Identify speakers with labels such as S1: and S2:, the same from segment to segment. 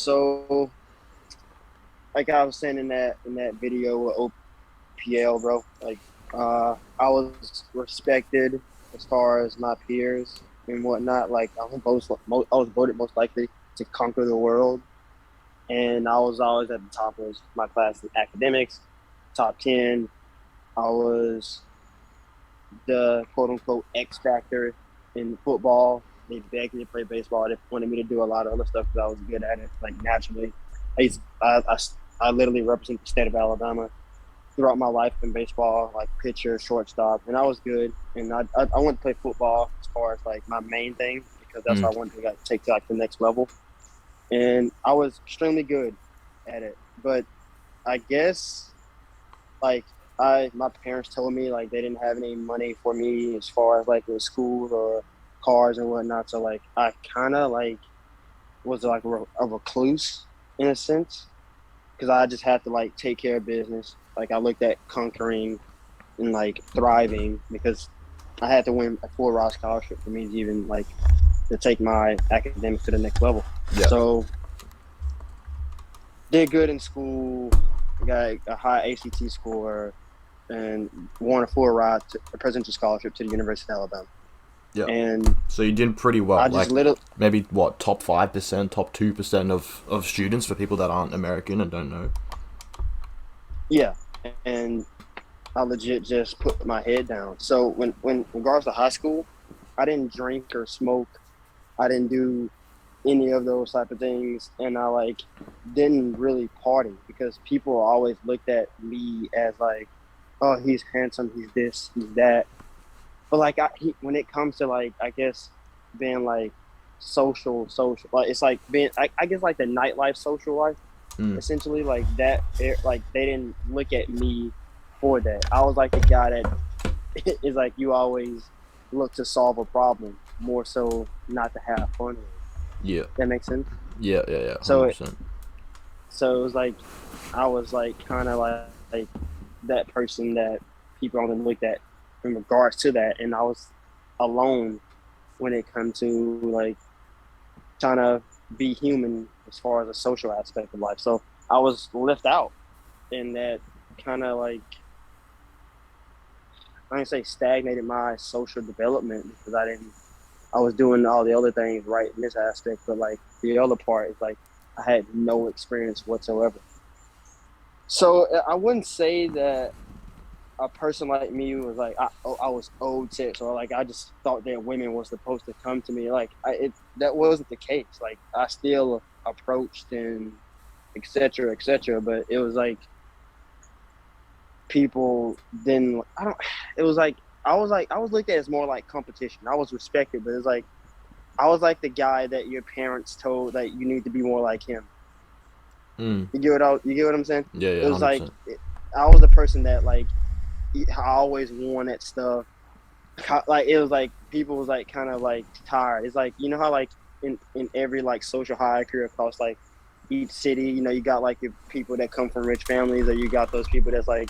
S1: So, like I was saying in that video with OPL, bro, I was respected as far as my peers and whatnot. Like I was voted most likely to conquer the world, and I was always at the top of my class in academics, top 10. I was the quote unquote X factor in football. They begged me to play baseball. They wanted me to do a lot of other stuff because I was good at it, like naturally. I, used, I literally represent the state of Alabama throughout my life in baseball, like pitcher, shortstop, and I was good. And I went to play football as far as like my main thing because that's
S2: Mm.
S1: what I wanted to like, take to like the next level. And I was extremely good at it. But I guess like my parents told me like they didn't have any money for me as far as like with school or cars and whatnot. So like I kind of like was like a recluse in a sense because I just had to like take care of business. Like I looked at conquering and like thriving because I had to win a full ride scholarship for me to even like to take my academics to the next level.
S2: Yeah.
S1: So did good in school, got a high ACT score, and won a full ride to a presidential scholarship to the University of Alabama.
S2: Yeah.
S1: And
S2: So you did pretty well.
S1: I just
S2: Like
S1: little
S2: maybe what, top 5%, top 2% of students for people that aren't American and don't know.
S1: yeah, and I legit just put my head down. So when regards to high school, I didn't drink or smoke. I didn't do any of those type of things, and I like didn't really party because people always looked at me as like, oh, he's handsome, he's this, he's that. But like when it comes to like I guess being like social, like it's like being I guess like the nightlife, social life,
S2: Mm.
S1: essentially like that. Like they didn't look at me for that. I was like the guy that is like you always look to solve a problem more so not to have fun with.
S2: Yeah.
S1: That makes sense.
S2: Yeah. Yeah. Yeah.
S1: So
S2: 100%.
S1: so it was like I was like kind of like that person that people only looked at in regards to that, and I was alone when it comes to like trying to be human as far as a social aspect of life. So I was left out, and that kind of like I don't say stagnated my social development because I was doing all the other things right in this aspect, but like the other part is like I had no experience whatsoever. So I wouldn't say that a person like me was like I was owed sex or like I just thought that women were supposed to come to me. Like that wasn't the case. Like I still approached and etc. etc. But it was like people didn't. I don't. It was like I was looked at as more like competition. I was respected, but it's like I was like the guy that your parents told that you need to be more like him.
S2: Mm.
S1: You get what I'm saying?
S2: Yeah.
S1: It
S2: Yeah.
S1: was like
S2: 100%.
S1: I was the person that like I always wanted stuff. Like it was like people was like kind of like tired. It's like you know how like in every like social hierarchy across like each city, you know, you got like your people that come from rich families, or you got those people that's like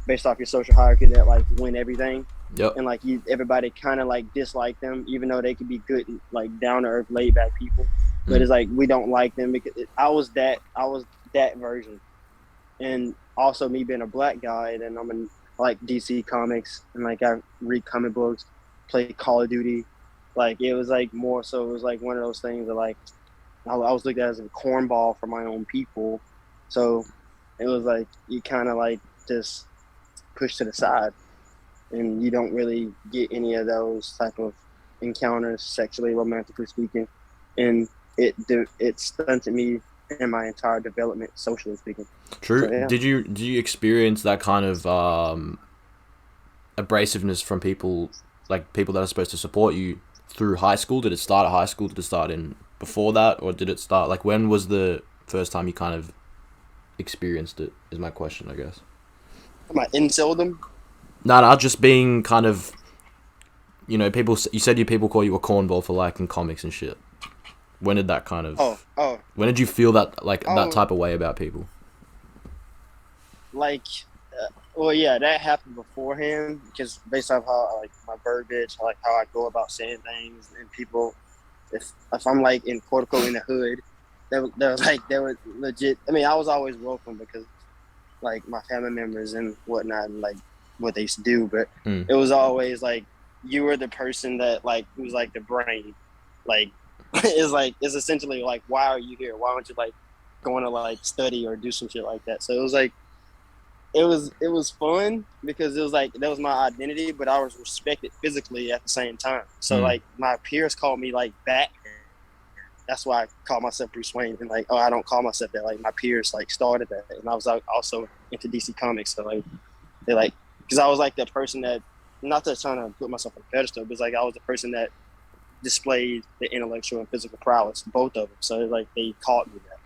S1: based off your social hierarchy that like win everything,
S2: Yep.
S1: and like you everybody kind of like dislike them, even though they could be good, like down to earth, laid back people. But
S2: Mm.
S1: it's like we don't like them because I was that version, and also me being a black guy, and I'm in like DC comics and like I read comic books, play Call of Duty. Like it was like more so it was like one of those things that like I was looked at as a cornball for my own people. So it was like you kind of like just push to the side, and you don't really get any of those type of encounters, sexually, romantically speaking, and it stunted me in my entire development, socially speaking.
S2: True.
S1: So yeah.
S2: Did you experience that kind of abrasiveness from people, like people that are supposed to support you through high school? Did it start at high school? Did it start in before that, or did it start like when was the first time you kind of experienced it? Is my question, I guess.
S1: My incel them.
S2: No, no, just being kind of, people. You said you people call you a cornball for liking comics and shit. When did that kind
S1: Oh,
S2: of?
S1: oh,
S2: When did you feel that like that
S1: oh,
S2: type of way about people?
S1: like, well, yeah, that happened beforehand because based off how like my verbiage, like how I go about saying things, and people, if I'm like in quote unquote in the hood, they were legit. I mean, I was always welcome because like my family members and whatnot, and like what they used to do. But
S2: Mm.
S1: it was always like you were the person that like was like the brain. Like it's essentially like, why are you here? Why aren't you like going to like study or do some shit like that? So it was like it was fun because it was like that was my identity, but I was respected physically at the same time. So
S2: Mm.
S1: like my peers called me like Batman. That's why I call myself Bruce Wayne. And like, oh, I don't call myself that. Like my peers like started that, and I was like, also into DC Comics. So like they like because I was like the person that not to trying to put myself on a pedestal, but it's like I was the person that displayed the intellectual and physical prowess, both of them. So like they called me that.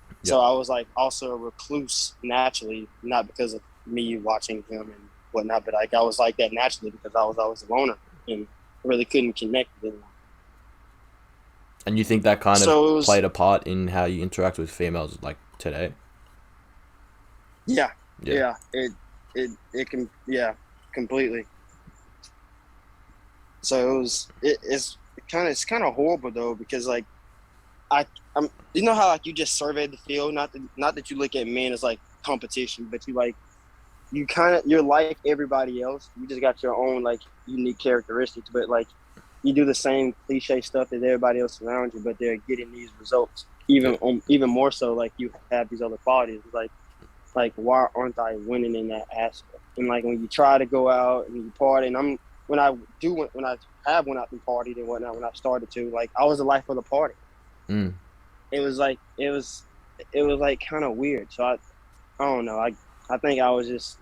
S2: Yep.
S1: So I was like also a recluse naturally, not because of me watching him and whatnot, but like I was like that naturally because I was always a loner and really couldn't connect with anyone.
S2: And you think that kind of
S1: So it was
S2: played a part in how you interact with females like today?
S1: yeah,
S2: Yeah.
S1: yeah, it can completely. So it's kind of horrible though because like I I'm you know how like you just survey the field, not that you look at men as like competition, but you like you're like everybody else. You just got your own like unique characteristics, but like you do the same cliche stuff as everybody else around you, but they're getting these results.
S2: Yeah.
S1: Even more so, like you have these other qualities. Like why aren't I winning in that aspect? And like when you try to go out and you party, and when I have went out and partied and whatnot, when I started to like I was the life of the party.
S2: Mm.
S1: It was like it was like kind of weird. So I don't know. I think I was just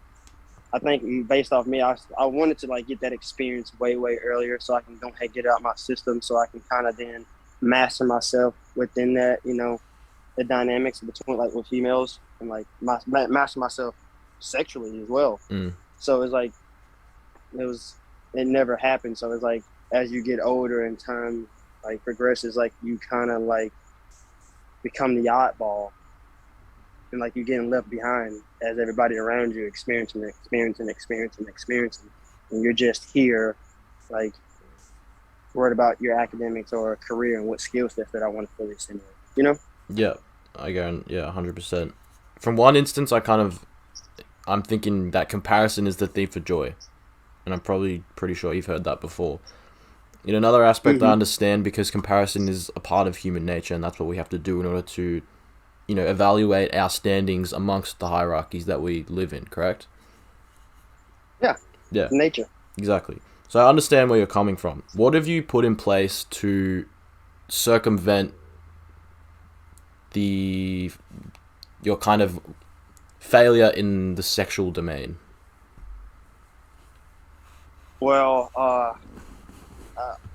S1: I think based off me, I wanted to like get that experience way earlier so I can go ahead get it out my system so I can kind of then master myself within that, the dynamics between like with females and like master myself sexually as well.
S2: Mm.
S1: So it's like it was it never happened. So it's like as you get older and time like progresses, like you kind of like become the oddball and like you're getting left behind as everybody around you experiencing, and you're just here, like worried about your academics or career and what skill sets that I want to fill this in with,
S2: Yeah. I go. Yeah. 100%. From one instance, I'm thinking that comparison is the thief for joy, and I'm probably pretty sure you've heard that before. In another aspect, I
S1: Mm-hmm.
S2: understand because comparison is a part of human nature, and that's what we have to do in order to, evaluate our standings amongst the hierarchies that we live in. Correct?
S1: Yeah,
S2: Yeah.
S1: nature.
S2: Exactly. So I understand where you're coming from. What have you put in place to circumvent the your kind of failure in the sexual domain?
S1: Well,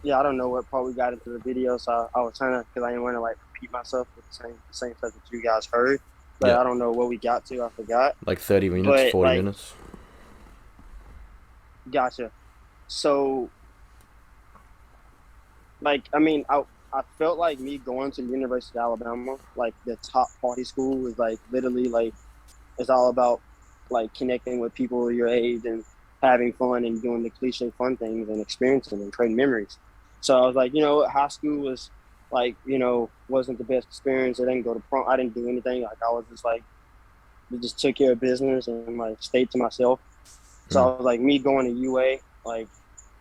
S1: yeah, I don't know what part we got into the video, so I was trying to because I didn't want to like repeat myself with the same stuff that you guys heard, but
S2: Yeah.
S1: I don't know what we got to. I forgot,
S2: Like 30 minutes,
S1: but
S2: 40
S1: like,
S2: minutes.
S1: gotcha. So like I mean I felt like me going to the University of Alabama, like the top party school, was like literally like it's all about like connecting with people your age and having fun and doing the cliche fun things and experiencing and creating memories. So I was like, high school was like, wasn't the best experience. I didn't go to prom. I didn't do anything. Like I was just like, just took care of business and like stayed to myself. So
S2: Mm.
S1: I was like, me going to UA, like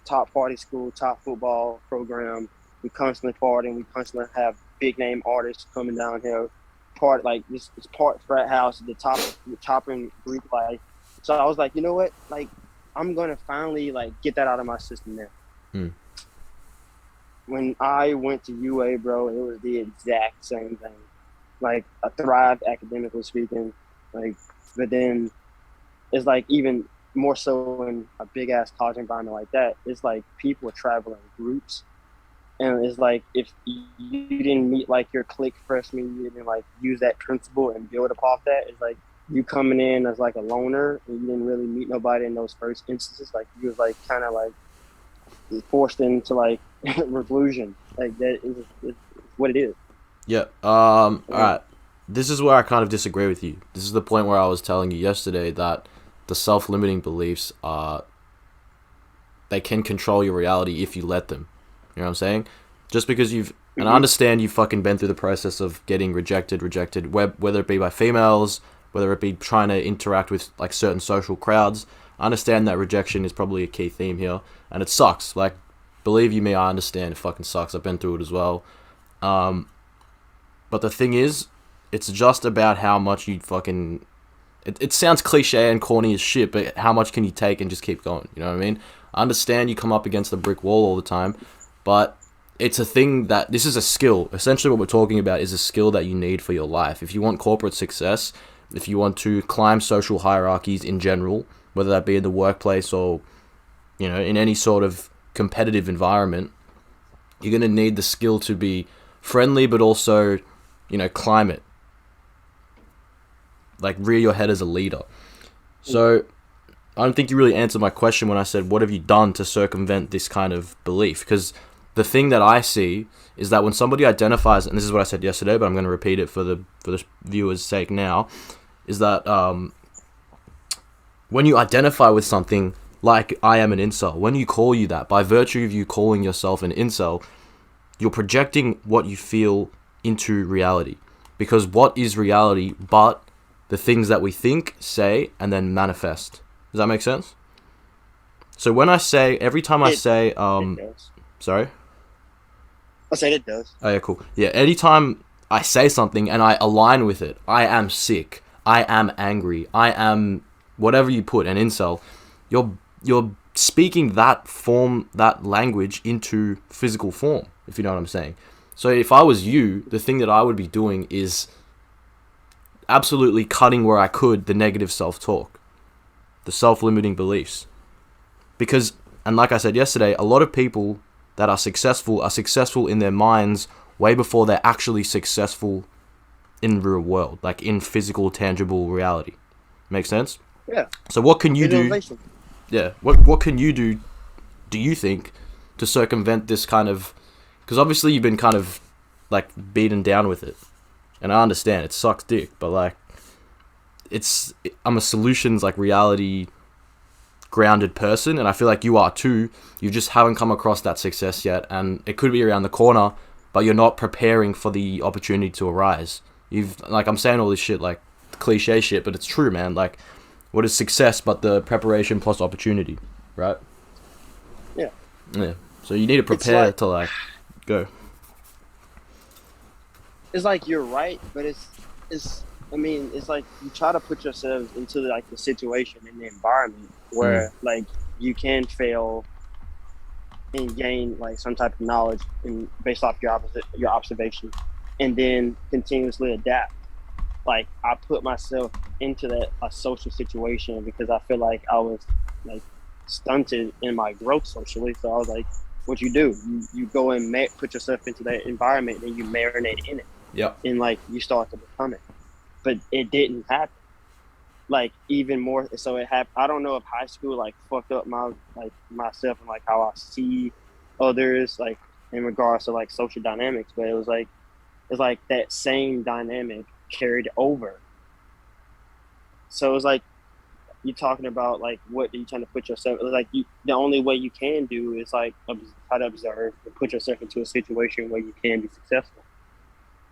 S1: top party school, top football program. We constantly partying. We constantly have big name artists coming down here. Part like this part frat house, the top in Greek life. So I was like, you know what? Like, I'm gonna finally like get that out of my system now.
S2: Mm.
S1: When I went to UA, bro, it was the exact same thing. Like I thrived academically speaking, like, but then it's like even more so in a big ass college environment like that. It's like people travel in groups, and it's like if you didn't meet like your clique freshman, you didn't like use that principle and build up off that. It's like you coming in as like a loner, and you didn't really meet nobody in those first instances. Like you was like kind of like forced into like reclusion. Like that is it's what it is.
S2: Yeah. All right. This is where I kind of disagree with you. This is the point where I was telling you yesterday that the self-limiting beliefs are they can control your reality if you let them. You know what I'm saying? Just because you've And I understand you fucking been through the process of getting rejected, whether it be by females, whether it be trying to interact with like certain social crowds. I understand that rejection is probably a key theme here, and it sucks. Like, believe you me, I understand it fucking sucks. I've been through it as well. But the thing is, it's just about how much you fucking. It sounds cliche and corny as shit, but how much can you take and just keep going? You know what I mean? I understand you come up against a brick wall all the time, but it's a thing that this is a skill. Essentially, what we're talking about is a skill that you need for your life. If you want corporate success, if you want to climb social hierarchies in general, whether that be in the workplace or, you know, in any sort of competitive environment, you're going to need the skill to be friendly, but also, you know, climb it. Like, rear your head as a leader. So, I don't think you really answered my question when I said, what have you done to circumvent this kind of belief? Because the thing that I see is that when somebody identifies, and this is what I said yesterday, but I'm going to repeat it for the viewers' sake now, is that when you identify with something like I am an incel, when you call you that, by virtue of you calling yourself an incel, you're projecting what you feel into reality. Because what is reality but the things that we think, say, and then manifest? Does that make sense? So when I say, every time I say, sorry?
S1: I said it does.
S2: Oh, yeah, cool. Yeah, anytime I say something and I align with it, I am sick, I am angry, I am whatever you put, an incel, you're speaking that form, that language into physical form, if you know what I'm saying. So if I was you, the thing that I would be doing is absolutely cutting where I could the negative self-talk, the self-limiting beliefs. Because, and like I said yesterday, a lot of people that are successful in their minds way before they're actually successful in the real world, like in physical, tangible reality. Make sense?
S1: Yeah.
S2: So what can you do? Yeah. What can you do you think, to circumvent this kind of... Because obviously you've been kind of like beaten down with it. And I understand it sucks dick, but like, I'm a solutions, like, reality grounded person, and I feel like you are too. You just haven't come across that success yet, and it could be around the corner, but you're not preparing for the opportunity to arise. I'm saying all this shit, like cliche shit, but it's true, man. Like, what is success but the preparation plus opportunity, right?
S1: Yeah.
S2: Yeah. So you need to prepare to like go.
S1: It's like you're right, but it's like you try to put yourself into like the situation and the environment where like you can fail and gain like some type of knowledge and based off your observation, and then continuously adapt. Like, I put myself into a social situation because I feel like I was like stunted in my growth socially. So I was like, what you do, you go and put yourself into that environment and you marinate in it.
S2: Yeah.
S1: And like you start to become it. But it didn't happen. Like, even more so it happened. I don't know if high school like fucked up myself and like how I see others, like in regards to like social dynamics, but it's like that same dynamic carried over. So it's like you're talking about like what are you trying to put yourself, like the only way you can do is like try to observe and put yourself into a situation where you can be successful.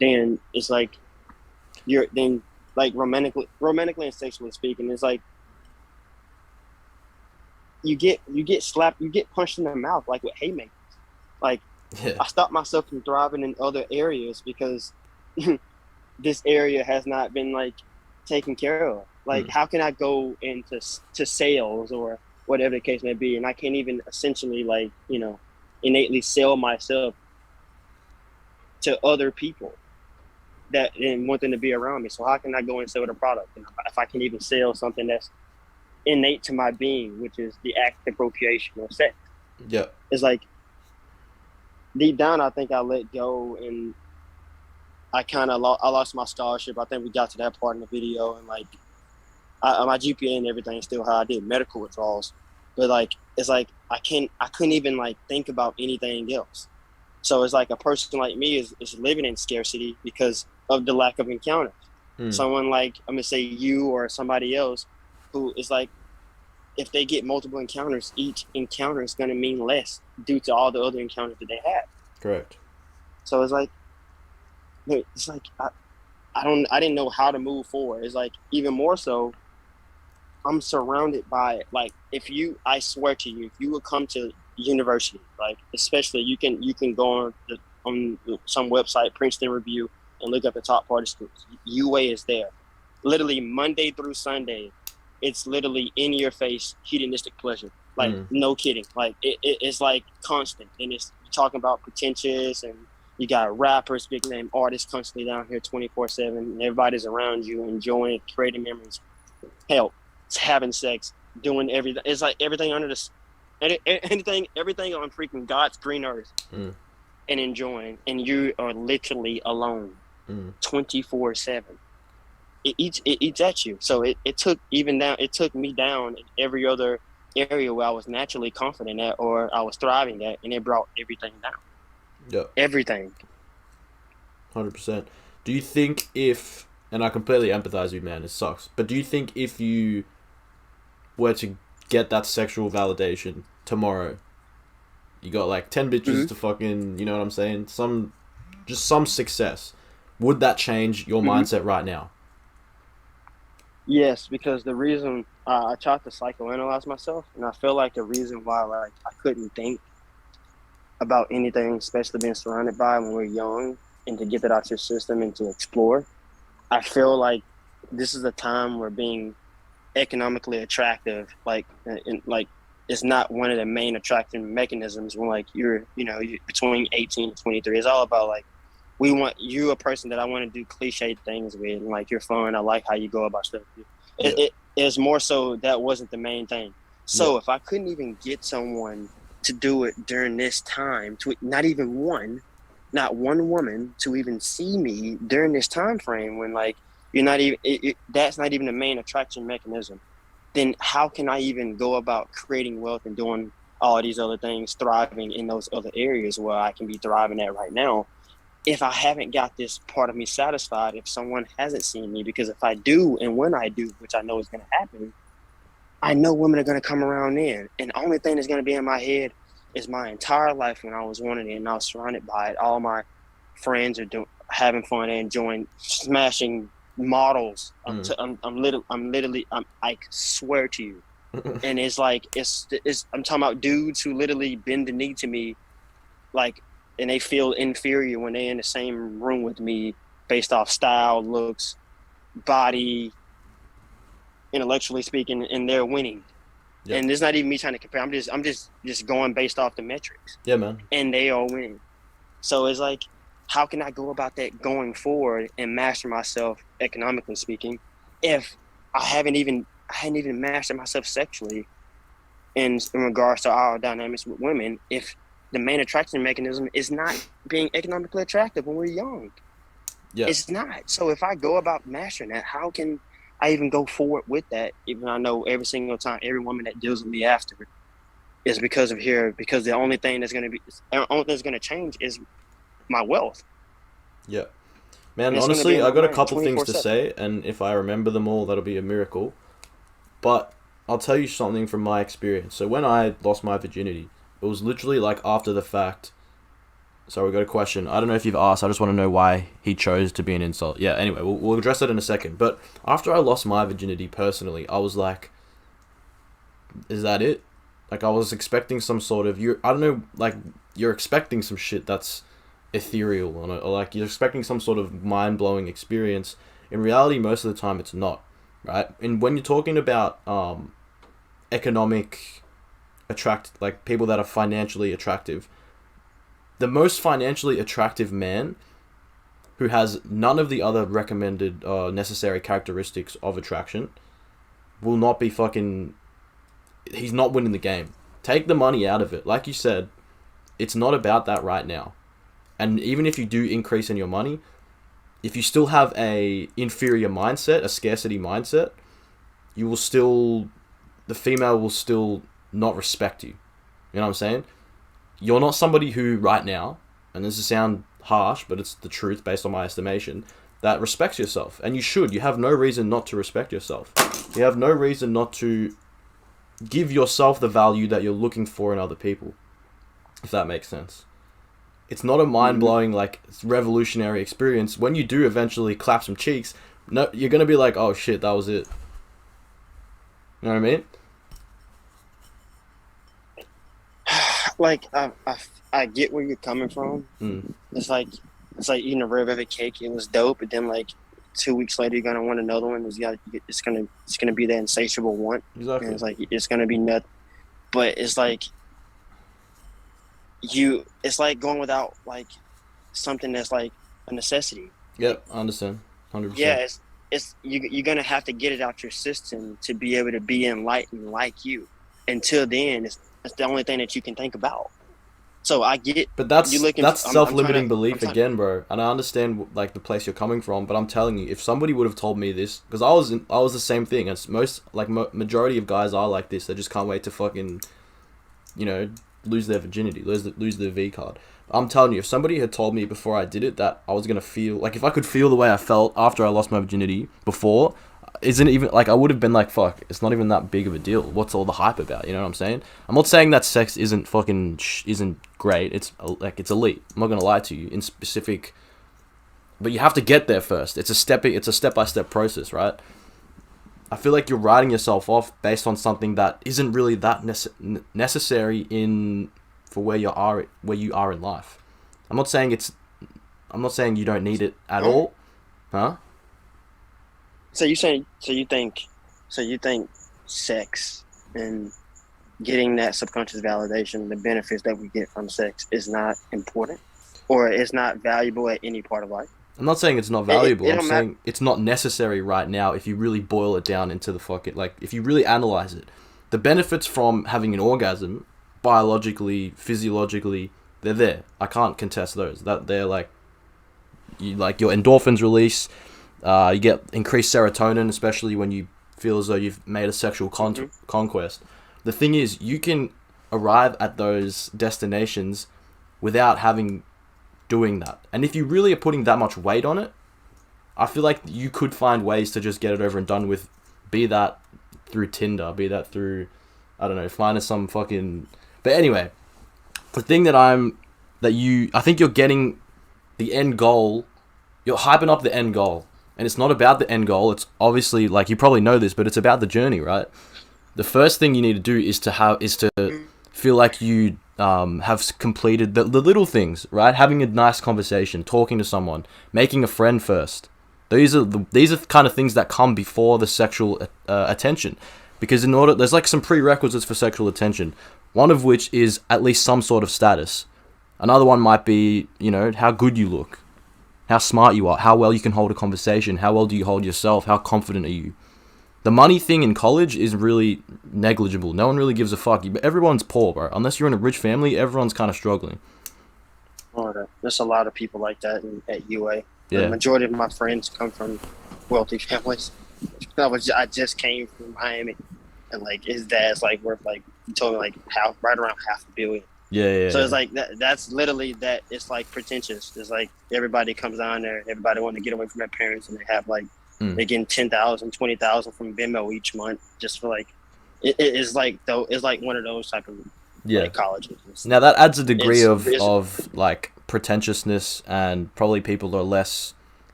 S1: Then it's like you're then like romantically and sexually speaking, it's like you get slapped, you get punched in the mouth like with haymakers. Like,
S2: Yeah.
S1: I stopped myself from thriving in other areas because this area has not been like taken care of. Like, how can I go into sales or whatever the case may be, and I can't even essentially like, you know, innately sell myself to other people that and want them to be around me. So how can I go and sell the product if I can't even sell something that's innate to my being, which is the act of procreation or sex?
S2: Yeah.
S1: It's like deep down, I think I let go, and I kind of I lost my scholarship. I think we got to that part in the video, and like my GPA and everything is still high. I did medical withdrawals, but like it's like I couldn't even like think about anything else. So it's like a person like me is living in scarcity because of the lack of encounters. Someone like, I'm gonna say you or somebody else, who is like, if they get multiple encounters, each encounter is gonna mean less due to all the other encounters that they have.
S2: Correct.
S1: So it's like I didn't know how to move forward. It's like even more so, I'm surrounded by like if you I swear to you, if you would come to university, like especially you can go on some website, Princeton Review, and look up the top party schools. UA is there. Literally Monday through Sunday, it's literally in your face hedonistic pleasure. Like
S2: Mm.
S1: no kidding. Like it's like constant, and it's talking about pretentious, and you got rappers, big name artists constantly down here 24/7, and everybody's around you enjoying, creating memories. Hell, it's having sex, doing everything. It's like everything under the everything on freaking God's green earth,
S2: Mm.
S1: and enjoying, and you are literally alone,
S2: Mm.
S1: 24/7. It eats at you. So it took even down. It took me down in every other area where I was naturally confident at or I was thriving at, and it brought everything down.
S2: Yeah.
S1: Everything.
S2: 100%. Do you think if, and I completely empathize with you, man, it sucks, but do you think if you were to get that sexual validation tomorrow, you got like 10 bitches
S1: Mm-hmm.
S2: to fucking, you know what I'm saying? Just some success. Would that change your
S1: Mm-hmm.
S2: mindset right now?
S1: Yes, because the reason I tried to psychoanalyze myself, and I feel like the reason why like I couldn't think about anything, especially being surrounded by when we're young, and to get that out your system and to explore. I feel like this is a time where being economically attractive, like it's not one of the main attracting mechanisms when like you're between 18 and 23. It's all about like we want you a person that I want to do cliche things with, and like you're fun. I like how you go about stuff.
S2: Yeah.
S1: It is more so that wasn't the main thing.
S2: Yeah.
S1: So if I couldn't even get someone to do it during this time, to not even not one woman to even see me during this time frame when like you're not even that's not even the main attraction mechanism, then how can I even go about creating wealth and doing all these other things, thriving in those other areas where I can be thriving at right now, if I haven't got this part of me satisfied, if someone hasn't seen me? Because if I do, and when I do, which I know is going to happen, I know women are going to come around then. And the only thing that's going to be in my head is my entire life when I was wanting it and I was surrounded by it. All my friends are having fun and enjoying smashing models.
S2: Mm.
S1: I swear to you. And it's like, I'm talking about dudes who literally bend the knee to me, like, and they feel inferior when they're in the same room with me based off style, looks, body, intellectually speaking, and they're winning.
S2: Yeah.
S1: And it's not even me trying to compare. I'm just going based off the metrics,
S2: Yeah, man.
S1: and they are winning. So it's like, how can I go about that going forward and master myself economically speaking, if I hadn't even mastered myself sexually in regards to our dynamics with women, if the main attraction mechanism is not being economically attractive when we're young.
S2: Yeah.
S1: It's not. So if I go about mastering that, how can I even go forward with that? Even I know every single time, every woman that deals with me after is because the only thing that's going to change is my wealth.
S2: Yeah. Man,
S1: And it's going to be
S2: honestly,
S1: in
S2: I
S1: my
S2: got a
S1: mind
S2: couple things to
S1: 24/7.
S2: say, and if I remember them all, that'll be a miracle. But I'll tell you something from my experience. So when I lost my virginity, it was literally like after the fact. So we got a question. I don't know if you've asked. I just want to know why he chose to be an insult. Yeah, anyway, we'll address that in a second. But after I lost my virginity personally, I was like, is that it? Like, I was expecting some sort of... I don't know, like, you're expecting some shit that's ethereal, or like, you're expecting some sort of mind-blowing experience. In reality, most of the time, it's not, right? And when you're talking about economic like, people that are financially attractive, the most financially attractive man who has none of the other recommended necessary characteristics of attraction will not be fucking... He's not winning the game. Take the money out of it. Like you said, it's not about that right now. And even if you do increase in your money, if you still have a inferior mindset, a scarcity mindset, you will still... The female will still not respect you. You know what I'm saying? You're not somebody who, right now, and this will sound harsh, but it's the truth based on my estimation, that respects yourself. And you should. You have no reason not to respect yourself. You have no reason not to give yourself the value that you're looking for in other people, if that makes sense. It's not a mind-blowing, like, revolutionary experience. When you do eventually clap some cheeks, no, you're gonna be like, oh shit, that was it. You know what I mean?
S1: Like I get where you're coming from.
S2: Mm,
S1: It's like eating a red velvet cake. It was dope, but then like 2 weeks later, you're gonna want another one. It's gonna be that insatiable want, and
S2: exactly.
S1: it's like it's gonna be nut. But it's like it's like going without like something that's like a necessity. Like
S2: Yep, I understand.
S1: yeah,
S2: 100%.
S1: you're gonna have to get it out your system to be able to be enlightened like you. Until then, it's the only thing that you can think about. So I get
S2: But
S1: you
S2: that's
S1: looking.
S2: that's
S1: I'm trying to.
S2: self-limiting
S1: I'm
S2: belief
S1: trying.
S2: again, bro. And I understand like the place you're coming from, but I'm telling you, if somebody would have told me this, because I was the same thing. As most like majority of guys are like this. They just can't wait to fucking, you know, lose their virginity, lose their V card. I'm telling you, if somebody had told me before I did it that I was gonna feel like if I could feel the way I felt after I lost my virginity before, isn't even like I would have been like fuck. It's not even that big of a deal. What's all the hype about? You know what I'm saying? I'm not saying that sex isn't fucking isn't great. It's like it's elite. I'm not gonna lie to you in specific, but you have to get there first. It's a step by step process, right? I feel like you're writing yourself off based on something that isn't really that necessary in for where you are in life. I'm not saying it's. I'm not saying you don't need it at
S1: Huh?
S2: all, huh?
S1: So you saying? So you think sex and getting that subconscious validation, the benefits that we get from sex, is not important, or it's not valuable at any part of life?
S2: I'm not saying it's not valuable.
S1: It
S2: I'm
S1: don't matter.
S2: saying it's not necessary right now if you really boil it down into the fucking like if you really analyze it. The benefits from having an orgasm, biologically, physiologically, they're there. I can't contest those. That they're like your endorphins release. You get increased serotonin, especially when you feel as though you've made a sexual
S1: Hmm.
S2: conquest. The thing is, you can arrive at those destinations without having doing that. And if you really are putting that much weight on it, I feel like you could find ways to just get it over and done with. Be that through Tinder, be that through, I don't know, finding some fucking. But anyway, the thing I think you're getting the end goal. You're hyping up the end goal, and it's not about the end goal. It's obviously like you probably know this, but it's about the journey, right? The first thing you need to do is to feel like you have completed the little things, right? Having a nice conversation, talking to someone, making a friend first. These are the kind of things that come before the sexual attention, because there's like some prerequisites for sexual attention. One of which is at least some sort of status. Another one might be, how good you look, how smart you are, how well you can hold a conversation, how well do you hold yourself, how confident are you. The money thing in college is really negligible. No one really gives a fuck. Everyone's poor, bro. Unless you're in a rich family, everyone's kind of struggling.
S1: There's a lot of people like that at UA. The
S2: Yeah.
S1: majority of my friends come from wealthy families. I just came from Miami, and like his dad's like worth like he told me like right around half a billion.
S2: Yeah, yeah,
S1: So
S2: yeah.
S1: it's like that's literally that. It's like pretentious. It's like everybody comes down there. Everybody want to get away from their parents, and they have like
S2: Mm.
S1: they're getting 10,000, 20,000 from Venmo each month just for like it's like though it's like one of those type of
S2: Yeah.
S1: like colleges.
S2: Now that adds a degree
S1: It's
S2: of like pretentiousness, and probably people are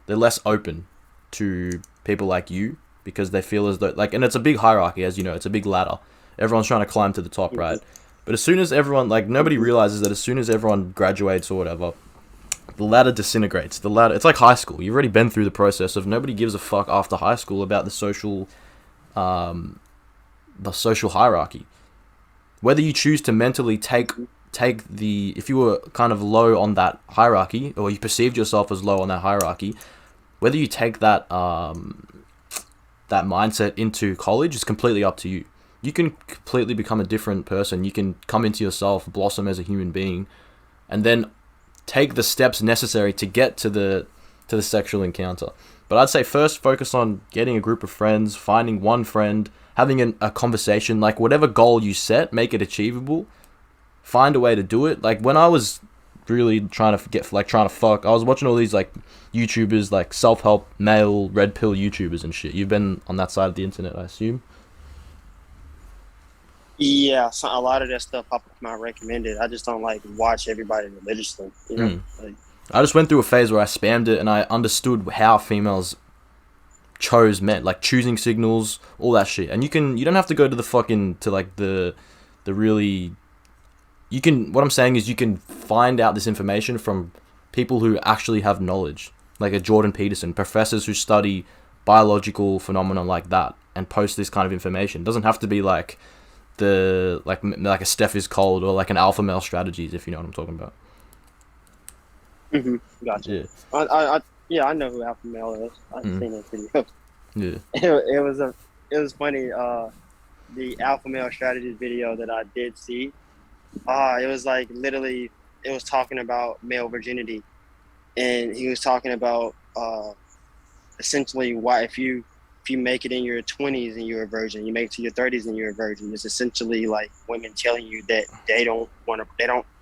S2: they're less open to people like you because they feel as though like, and it's a big hierarchy, as you know, it's a big ladder. Everyone's trying to climb to the top, right? But as soon as everyone, like, nobody realizes that as soon as everyone graduates or whatever, the ladder disintegrates. The ladder, it's like high school. You've already been through the process of nobody gives a fuck after high school about um, the social hierarchy. Whether you choose to mentally take if you were kind of low on that hierarchy, or you perceived yourself as low on that hierarchy, whether you take that mindset into college is completely up to you. You can completely become a different person. You can come into yourself, blossom as a human being, and then take the steps necessary to get to the sexual encounter. But I'd say first focus on getting a group of friends, finding one friend, having a conversation, like whatever goal you set, make it achievable. Find a way to do it. Like when I was really trying to fuck, I was watching all these like YouTubers, like self-help male red pill YouTubers and shit. You've been on that side of the internet, I assume.
S1: Yeah, so a lot of that stuff pop up my recommended. I just don't like watch everybody religiously, you know?
S2: Mm.
S1: Like,
S2: I just went through a phase where I spammed it and I understood how females chose men, like choosing signals, all that shit. And you don't have to go to the fucking to like the really you can what I'm saying is you can find out this information from people who actually have knowledge, like a Jordan Peterson, professors who study biological phenomena like that and post this kind of information. It doesn't have to be like like a Steph is cold or like an alpha male strategies, if you know what I'm talking about.
S1: hmm gotcha.
S2: Yeah.
S1: Yeah, I know who Alpha Male is. I've
S2: Mm.
S1: seen his video.
S2: Yeah.
S1: It was it was funny. The Alpha Male strategies video that I did see. It was like literally, it was talking about male virginity, and he was talking about essentially why if you make it in your 20s and you're a virgin, you make it to your 30s and you're a virgin. It's essentially like women telling you that they don't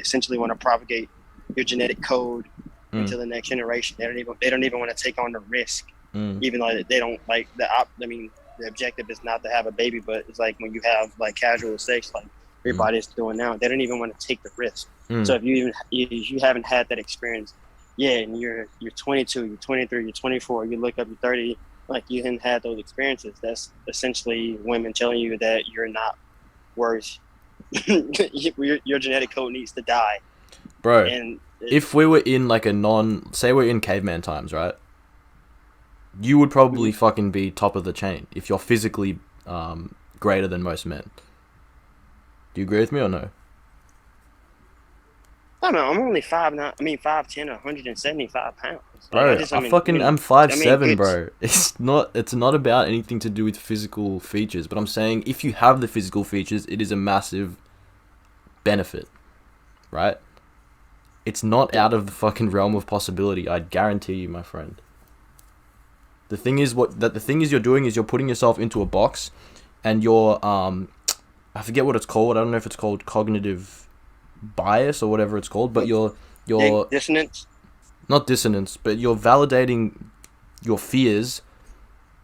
S1: essentially want to propagate your genetic code
S2: Mm.
S1: into the next generation. They don't even want to take on the risk,
S2: Mm.
S1: even though they don't like I mean, the objective is not to have a baby, but it's like when you have like casual sex, like
S2: Mm.
S1: everybody's doing now, they don't even want to take the risk. So
S2: Mm.
S1: if you haven't had that experience, yeah, and you're 22, you're 23, you're 24, you look up, you're 30, like you hadn't had those experiences. That's essentially women telling you that you're not worth your genetic code needs to die,
S2: Bro,
S1: and
S2: if we were in like a say we're in caveman times, right? You would probably fucking be top of the chain if you're physically greater than most men. Do you agree with me or no?
S1: I don't know. I'm only 5'9". I mean 5'10", 175 pounds. Like
S2: Bro, I fucking I'm
S1: I
S2: five
S1: mean
S2: seven,
S1: good.
S2: bro. It's not about anything to do with physical features, but I'm saying if you have the physical features, it is a massive benefit, right? It's not
S1: Yeah.
S2: out of the fucking realm of possibility. I guarantee you, my friend. The thing is you're doing is you're putting yourself into a box, and you're I forget what it's called. I don't know if it's called cognitive bias or whatever it's called, but you're
S1: Dissonance.
S2: not dissonance, but you're validating your fears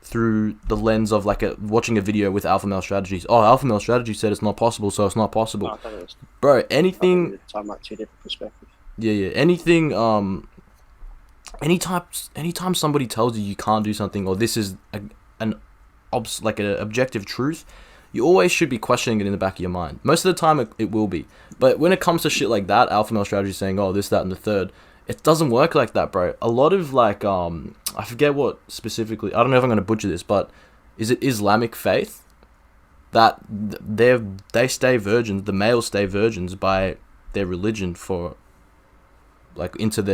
S2: through the lens of like watching a video with alpha male strategies. Oh, alpha male strategy said it's not possible, so it's not
S1: Oh,
S2: possible, bro.
S1: I thought we
S2: Anything,
S1: were talking about two different perspectives.
S2: yeah, anything. Anytime somebody tells you you can't do something or this is like an objective truth, you always should be questioning it in the back of your mind. Most of the time, it will be. But when it comes to shit like that, alpha male strategy saying, oh, this, that, and the third, it doesn't work like that, bro. A lot of, like, I forget what specifically, I don't know if I'm going to butcher this, but is it Islamic faith? That they stay virgins, the males stay virgins by their religion for, like, until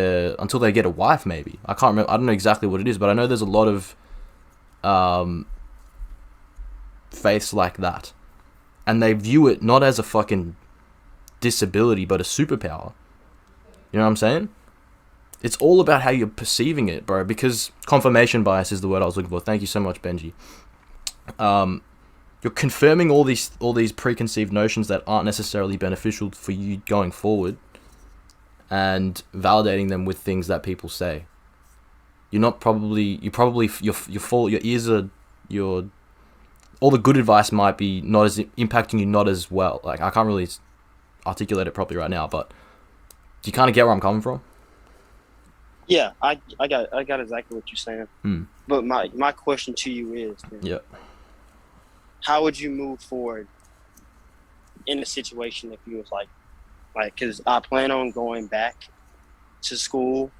S2: they get a wife, maybe. I can't remember, I don't know exactly what it is, but I know there's a lot of, um, faiths like that. And they view it not as a fucking disability, but a superpower. You know what I'm saying? It's all about how you're perceiving it, bro. Because confirmation bias is the word I was looking for. Thank you so much, Benji. You're confirming all these preconceived notions that aren't necessarily beneficial for you going forward, and validating them with things that people say. Your ears are your all the good advice might be not as impacting you not as well. Like I can't really articulate it properly right now, but do you kind of get where I'm coming from?
S1: Yeah, I got exactly what you're saying.
S2: Hmm.
S1: But my question to you is, man,
S2: Yeah.
S1: how would you move forward in a situation if you was like, because I plan on going back to school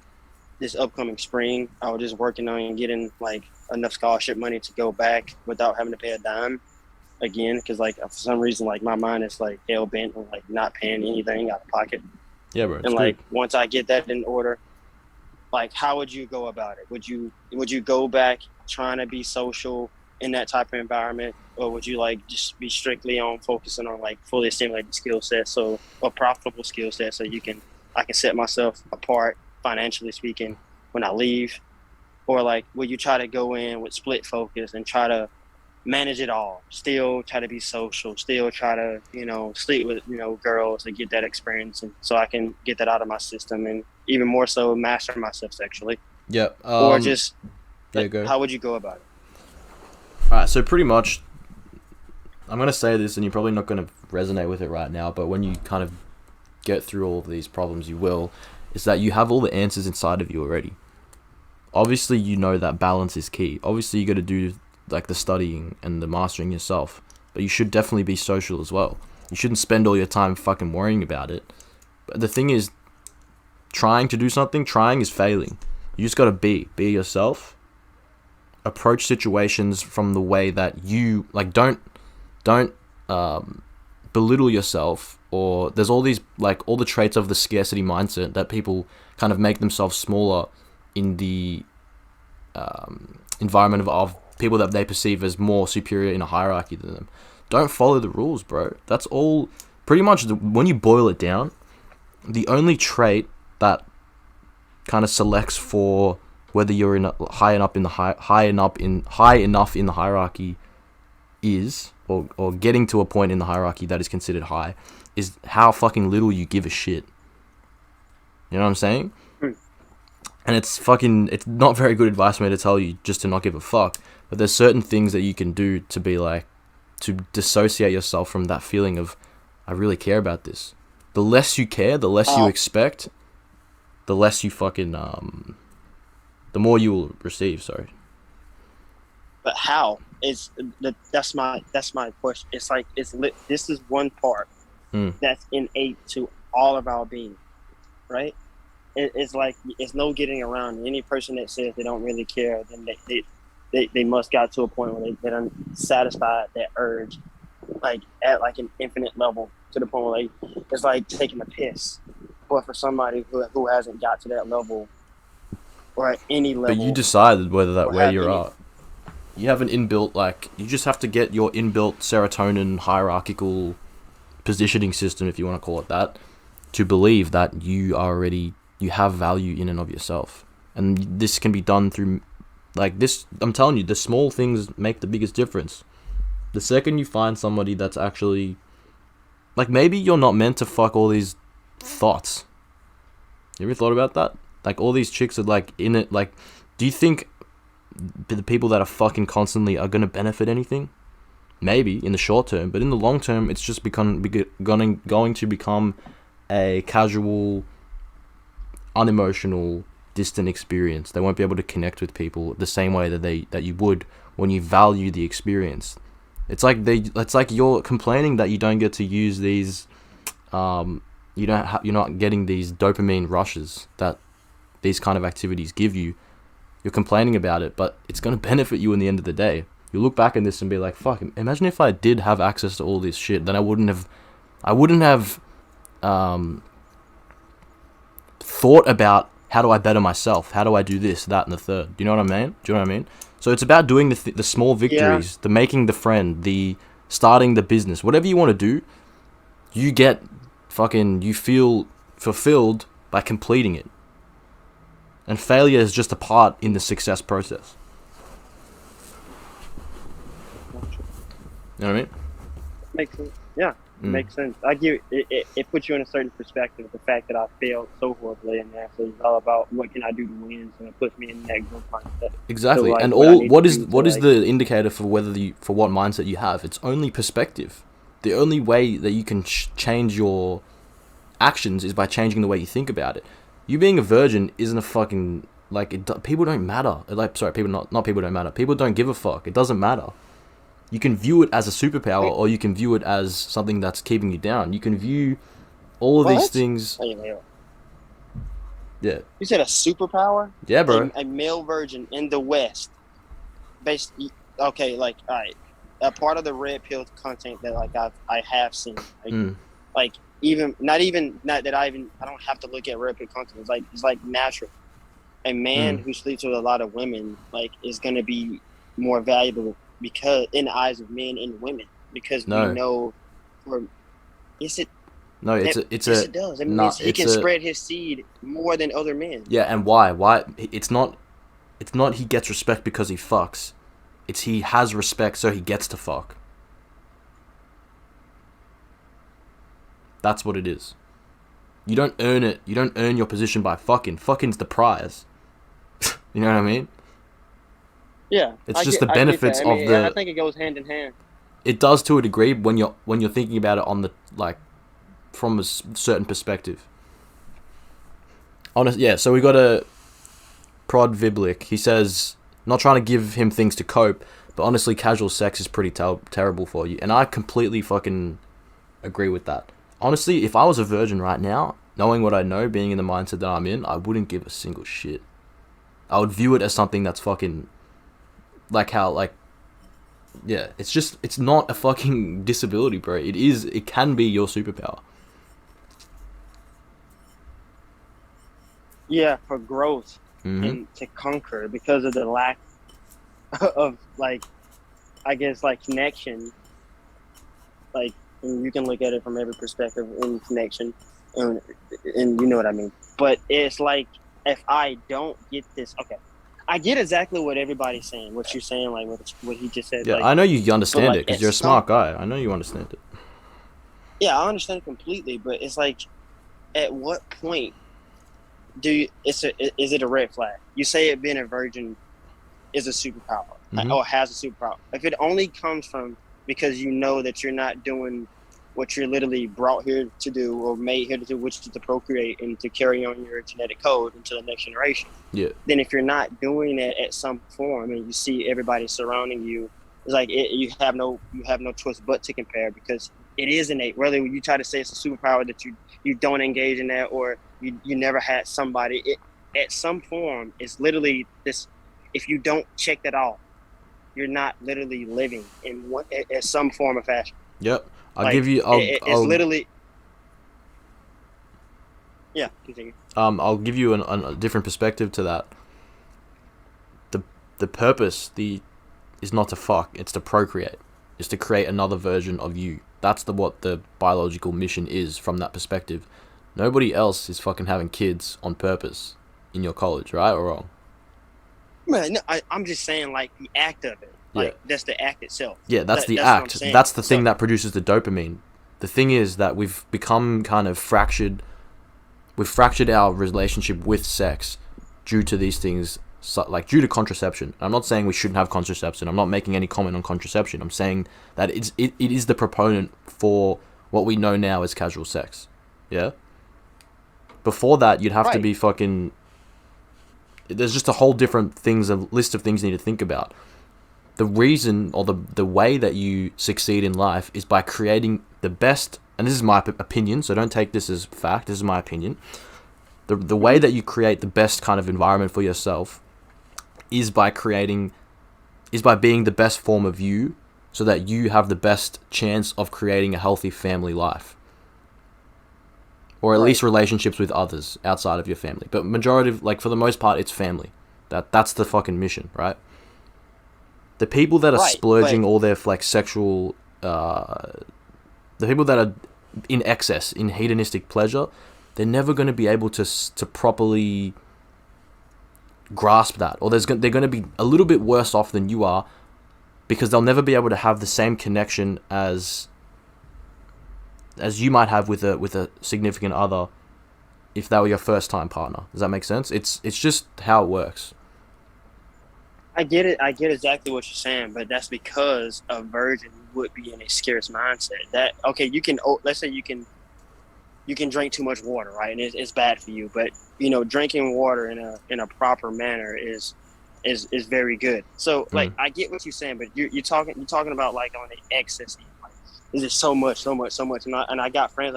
S1: this upcoming spring. I was just working on getting like enough scholarship money to go back without having to pay a dime again. Because like for some reason, like my mind is like hell bent on like not paying anything out of pocket.
S2: Yeah, bro. It's
S1: And
S2: good.
S1: like once I get that in order, like how would you go about it? Would you go back trying to be social in that type of environment, or would you like just be strictly on focusing on like fully stimulated skill sets, so a profitable skill set, so I can set myself apart financially speaking when I leave, or like would you try to go in with split focus and try to manage it all, still try to be social, still try to sleep with girls and get that experience, and so I can get that out of my system and even more so master myself sexually,
S2: Yeah.
S1: or just
S2: Yeah.
S1: like
S2: Go.
S1: how would you go about it?
S2: All right. So pretty much, I'm gonna say this, and you're probably not gonna resonate with it right now, but when you kind of get through all of these problems, you will. Is that you have all the answers inside of you already. Obviously, you know that balance is key. Obviously, you got to do like the studying and the mastering yourself, but you should definitely be social as well. You shouldn't spend all your time fucking worrying about it. But the thing is, trying to do something, trying is failing. You just got to be yourself. Approach situations from the way that you like. Don't belittle yourself, or there's all these like all the traits of the scarcity mindset that people kind of make themselves smaller in the environment of people that they perceive as more superior in a hierarchy than them. Don't follow the rules, bro. That's all. Pretty much, when you boil it down, the only trait that kind of selects for whether you're in high enough in the high enough in the hierarchy is, or getting to a point in the hierarchy that is considered high, is how fucking little you give a shit. You know what I'm saying? And it's not very good advice for me to tell you just to not give a fuck. But there's certain things that you can do to be like, to dissociate yourself from that feeling of, I really care about this. The less you care, the less you expect, the less you fucking, the more you will receive, sorry.
S1: But how? That's my question. It's like, this is one part that's innate to all of our being, right? It's like, it's no getting around it. Any person that says they don't really care, then they must got to a point where they don't satisfy that urge, like at like an infinite level, to the point where it's like taking a piss. But for somebody who hasn't got to that level, or at any level,
S2: but you decided where you're at. You have an inbuilt, like, you just have to get your inbuilt serotonin hierarchical positioning system, if you want to call it that, to believe that you have value in and of yourself. And this can be done through, like, this, I'm telling you, the small things make the biggest difference. The second you find somebody that's actually, like, maybe you're not meant to fuck all these thoughts. You ever thought about that? Like, all these chicks are, like, in it, like, do you think the people that are fucking constantly are going to benefit anything? Maybe, in the short term, but in the long term, it's just going to become a casual, unemotional, distant experience. They won't be able to connect with people the same way that you would when you value the experience. It's like you're complaining that you don't get to use these, you're not getting these dopamine rushes that these kind of activities give you. You're complaining about it, but it's going to benefit you in the end of the day. You look back on this and be like, fuck, imagine if I did have access to all this shit, then I wouldn't have thought about how do I better myself? How do I do this, that, and the third? Do you know what I mean? So it's about doing the small victories, the making the friend, the starting the business, whatever you want to do. You feel fulfilled by completing it. And failure is just a part in the success process. You know what I mean?
S1: Makes sense. Yeah, makes sense. I give it puts you in a certain perspective. The fact that I failed so horribly, and actually it's all about what can I do to win, so it puts me in that growth mindset.
S2: Exactly.
S1: So, like,
S2: and what is the indicator for for what mindset you have? It's only perspective. The only way that you can change your actions is by changing the way you think about it. You being a virgin isn't a fucking, like, people don't matter. Like, sorry, people don't matter. People don't give a fuck. It doesn't matter. You can view it as a superpower, or you can view it as something that's keeping you down. You can view all of these things.
S1: Wait.
S2: Yeah.
S1: You said a superpower?
S2: Yeah, bro.
S1: A male virgin in the West. Okay, like, all right. A part of the red pill content that I have seen. Like, not that I don't have to look at red pill content. It's like natural. A man who sleeps with a lot of women, like, is gonna be more valuable because in the eyes of men and women, because we know, yes it does. I mean, he can spread his seed more than other men.
S2: Yeah, and why? It's not he gets respect because he fucks. It's he has respect so he gets to fuck. That's what it is. You don't earn it. You don't earn your position by fucking. Fucking's the prize. You know what I mean?
S1: Yeah.
S2: It's just the benefits of the...
S1: I think it goes hand in hand.
S2: it does to a degree when you're thinking about it on the like from a certain perspective. Honest, yeah. So we got a Prod Viblik. He says, not trying to give him things to cope, but honestly, casual sex is pretty terrible for you, and I completely fucking agree with that. Honestly, if I was a virgin right now, knowing what I know, being in the mindset that I'm in, I wouldn't give a single shit. I would view it as something that's fucking like how like yeah, it's not a fucking disability, bro. It can be your superpower.
S1: Yeah, for growth
S2: Mm-hmm.
S1: and to conquer because of the lack of like, I guess like connection. Like, and you can look at it from every perspective in connection, and you know what I mean. But it's like if I don't get this, okay, I get exactly what everybody's saying. What you're saying, like what he just said.
S2: Yeah,
S1: Like,
S2: I know you understand
S1: like,
S2: it because you're a smart guy. I know you understand it.
S1: yeah, I understand completely. But it's like, at what point is it a red flag? You say it being a virgin is a superpower,
S2: Mm-hmm.
S1: or has a superpower. If it only comes from because you know that you're not doing what you're literally brought here to do or made here to do, which is to procreate and to carry on your genetic code into the next generation.
S2: Yeah.
S1: Then if you're not doing it at some form and you see everybody surrounding you, it's like you have no choice but to compare because it is innate. Whether you try to say it's a superpower that you don't engage in that or you never had somebody, it at some form it's literally this. If you don't check that off, you're not literally living in one at some form of fashion.
S2: Yep. I'll
S1: Like,
S2: give you.
S1: it's literally. Yeah, continue.
S2: I'll give you a different perspective to that. The purpose is not to fuck. It's to procreate. It's to create another version of you. That's what the biological mission is from that perspective. Nobody else is fucking having kids on purpose in your college, right or wrong?
S1: Man, no, I'm just saying, like, the act of it. Like, that's the act itself.
S2: Yeah, that's the
S1: that's what I'm
S2: act.
S1: saying.
S2: That's the thing that produces the dopamine. The thing is that we've become kind of fractured. We've fractured our relationship with sex due to these things, like due to contraception. I'm not saying we shouldn't have contraception. I'm not making any comment on contraception. I'm saying that it is the proponent for what we know now as casual sex. Yeah? Before that, you'd have to be fucking... There's just a whole different list of things you need to think about. The reason or the way that you succeed in life is by creating the best, and this is my opinion, so don't take this as fact, this is my opinion. The way that you create the best kind of environment for yourself is by being the best form of you so that you have the best chance of creating a healthy family life. Or at least relationships with others outside of your family. But for the most part, it's family. That's the fucking mission, right? The people that are splurging all their sexual, the people that are in excess, in hedonistic pleasure, they're never going to be able to properly grasp that. Or they're going to be a little bit worse off than you are because they'll never be able to have the same connection as you might have with a significant other if that were your first time partner. Does that make sense? It's just how it works.
S1: I get it. I get exactly what you're saying, but that's because a virgin would be in a scarce mindset. That okay, let's say you can drink too much water, right? And it's bad for you, but drinking water in a proper manner is very good. So like I get what you're saying, but you're talking about like on the excess. Like, is it so much, and I got friends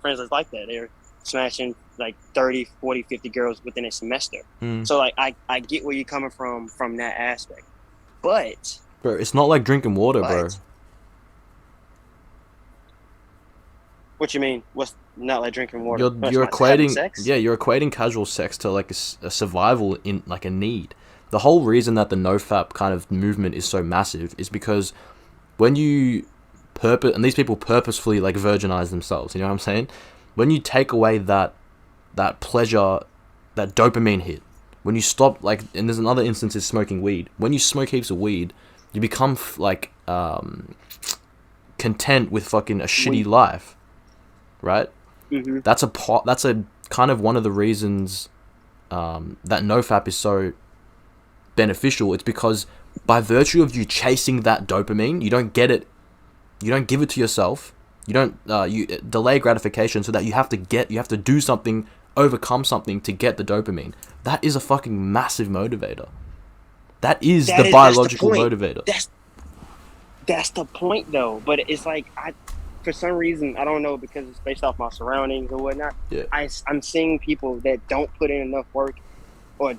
S1: that's like that. They're smashing like 30, 40, 50 girls within a semester. So like I get where you're coming from that aspect. But
S2: bro, it's not like drinking water, bro.
S1: What you mean? What's not like drinking water?
S2: You're equating sex? Yeah, you're equating casual sex to like a survival in like a need. The whole reason that the nofap kind of movement is so massive is because when you and these people purposefully like virginize themselves, you know what I'm saying? When you take away that pleasure, that dopamine hit, when you stop, like, and there's another instance is smoking weed. When you smoke heaps of weed, you become content with fucking a shitty life, right? Mm-hmm. That's a kind of one of the reasons that nofap is so beneficial. It's because by virtue of you chasing that dopamine, you don't get it You don't give it to yourself. You don't you delay gratification so that you have to do something, overcome something to get the dopamine. That is a fucking massive motivator. That is the biological motivator.
S1: That's the point though. But it's like for some reason, I don't know, because it's based off my surroundings or whatnot.
S2: Yeah.
S1: I'm seeing people that don't put in enough work, or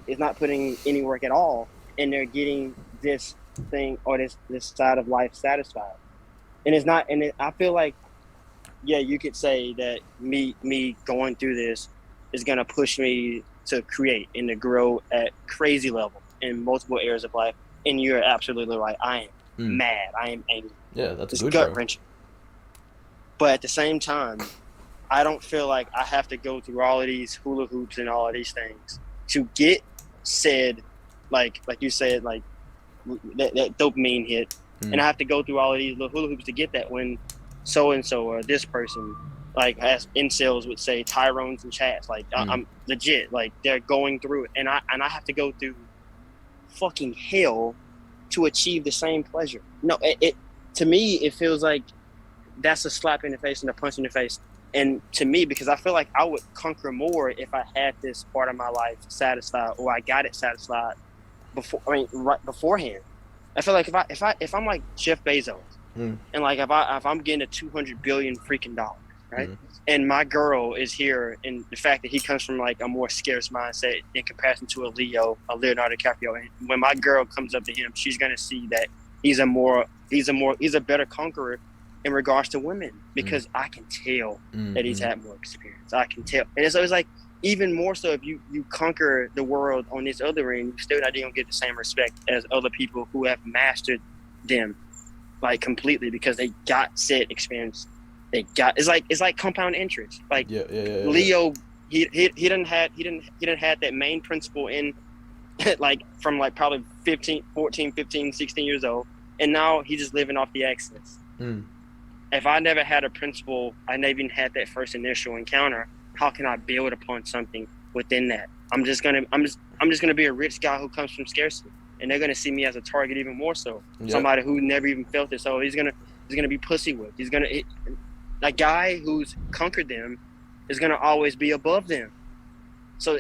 S1: is not putting any work at all, and they're getting this thing or this side of life satisfied. And it's not, I feel like, yeah, you could say that me going through this is gonna push me to create and to grow at crazy level in multiple areas of life. And you're absolutely right. I am mad. I am angry.
S2: Yeah, that's
S1: it's
S2: good,
S1: gut wrenching. But at the same time, I don't feel like I have to go through all of these hula hoops and all of these things to get said, like you said, like that dopamine hit. And I have to go through all of these little hula hoops to get that, when so-and-so or this person, like as incels would say, Tyrones and chats, like I'm legit, like they're going through it. And I have to go through fucking hell to achieve the same pleasure. No, it to me, it feels like that's a slap in the face and a punch in the face. And to me, because I feel like I would conquer more if I had this part of my life satisfied, or I got it satisfied right beforehand. I feel like if I'm like Jeff Bezos, and like if I'm getting a 200 billion freaking dollars, right? And my girl is here, and the fact that he comes from like a more scarce mindset in comparison to a Leonardo DiCaprio, and when my girl comes up to him, she's gonna see that he's a better conqueror in regards to women, because I can tell that he's had more experience. I can tell, and so it's like, even more so, if you conquer the world on this other end, you still not going to get the same respect as other people who have mastered them, like completely, because they got said experience. It's like compound interest. Like Leo, he didn't have that main principle in like from like probably 14, 15, 16 years old, and now he's just living off the excess. If I never had a principle, I never even had that first initial encounter, how can I build upon something within that? I'm just gonna be a rich guy who comes from scarcity, and they're gonna see me as a target even more so. Yep. Somebody who never even felt it, so he's gonna be pussy whipped. A guy who's conquered them is gonna always be above them. So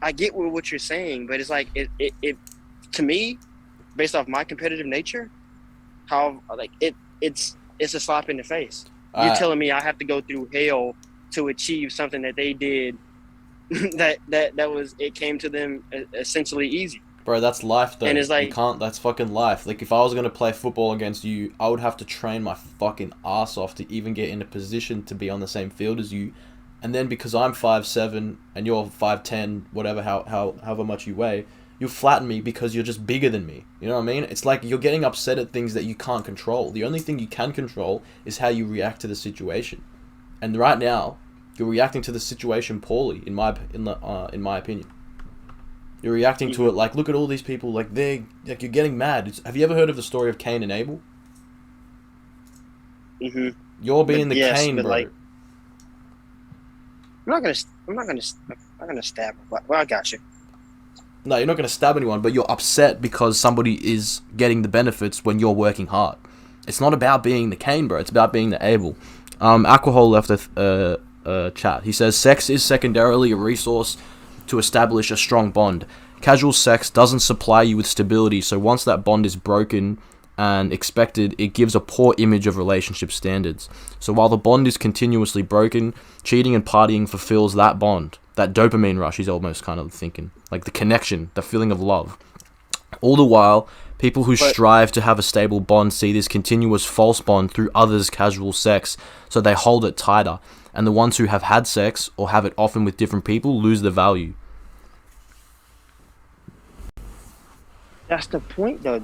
S1: I get what you're saying, but it's like it to me, based off my competitive nature, how like it's a slap in the face. You're telling me I have to go through hell to achieve something that they did it came to them essentially easy.
S2: Bro, that's life though.
S1: And it's like,
S2: that's fucking life. Like if I was gonna play football against you, I would have to train my fucking ass off to even get in a position to be on the same field as you. And then because I'm 5'7" and you're 5'10", whatever, however much you weigh, you flatten me because you're just bigger than me. You know what I mean? It's like you're getting upset at things that you can't control. The only thing you can control is how you react to the situation. And right now, you're reacting to the situation poorly, in my opinion. You're reacting to it like, look at all these people, like you're getting mad. Have you ever heard of the story of Cain and Abel? You're being Cain, bro. Like,
S1: I'm not gonna stab him. Well, I got you.
S2: No, you're not gonna stab anyone, but you're upset because somebody is getting the benefits when you're working hard. It's not about being the Cain, bro. It's about being the Abel. Alcohol left a chat. He says, sex is secondarily a resource to establish a strong bond. Casual sex doesn't supply you with stability, so once that bond is broken and expected, it gives a poor image of relationship standards. So while the bond is continuously broken, cheating and partying fulfills that bond. That dopamine rush, he's almost kind of thinking. Like the connection, the feeling of love. All the while, people who strive to have a stable bond see this continuous false bond through others' casual sex, so they hold it tighter. And the ones who have had sex, or have it often with different people, lose the value.
S1: That's the point, though.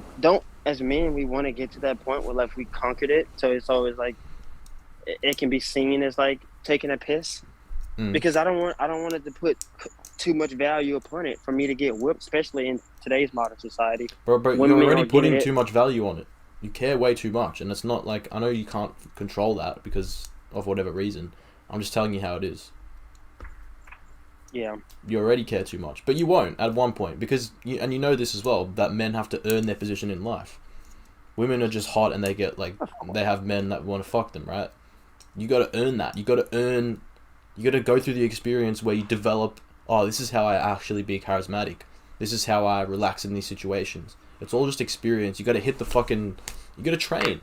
S1: As men, we want to get to that point where like we conquered it, so it's always like it can be seen as like taking a piss, because I don't want it to put too much value upon it for me to get whipped, especially in today's modern society.
S2: But you're already putting too much value on it. You care way too much, and it's not like, I know you can't control that because of whatever reason. I'm just telling you how it is.
S1: Yeah.
S2: You already care too much, but you won't at one point, because you know this as well, that men have to earn their position in life. Women are just hot and they get like they have men that want to fuck them, right? You got to earn that. You got to go through the experience where you develop, oh, this is how I actually be charismatic. This is how I relax in these situations. It's all just experience. You got to hit the fucking, you got to train.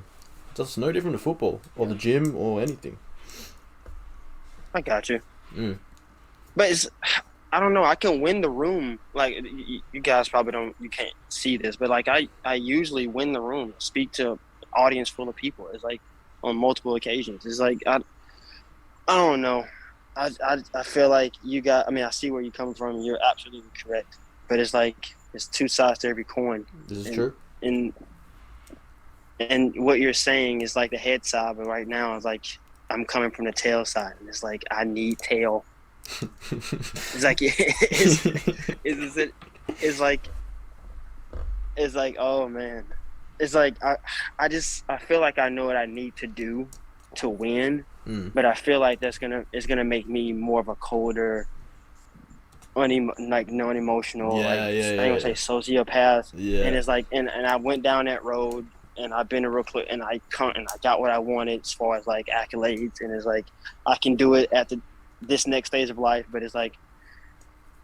S2: It's no different to football or the gym or anything.
S1: I got you.
S2: Mm.
S1: But it's, I don't know. I can win the room. Like you guys probably don't, you can't see this, but like I usually win the room, speak to an audience full of people. It's like on multiple occasions. It's like I don't know. I feel like you got. I mean, I see where you come from. You're absolutely correct. But it's like it's two sides to every coin.
S2: This is true.
S1: And what you're saying is like the head side, but right now it's like I'm coming from the tail side, and it's like I need tail. It's like it's like oh man, it's like I feel like I know what I need to do to win, but I feel like it's gonna make me more of a colder, non-emotional, I ain't gonna say sociopath.
S2: Yeah.
S1: And it's like and I went down that road and I've been a real clear and I got what I wanted as far as like accolades, and it's like I can do it at this next stage of life, but it's like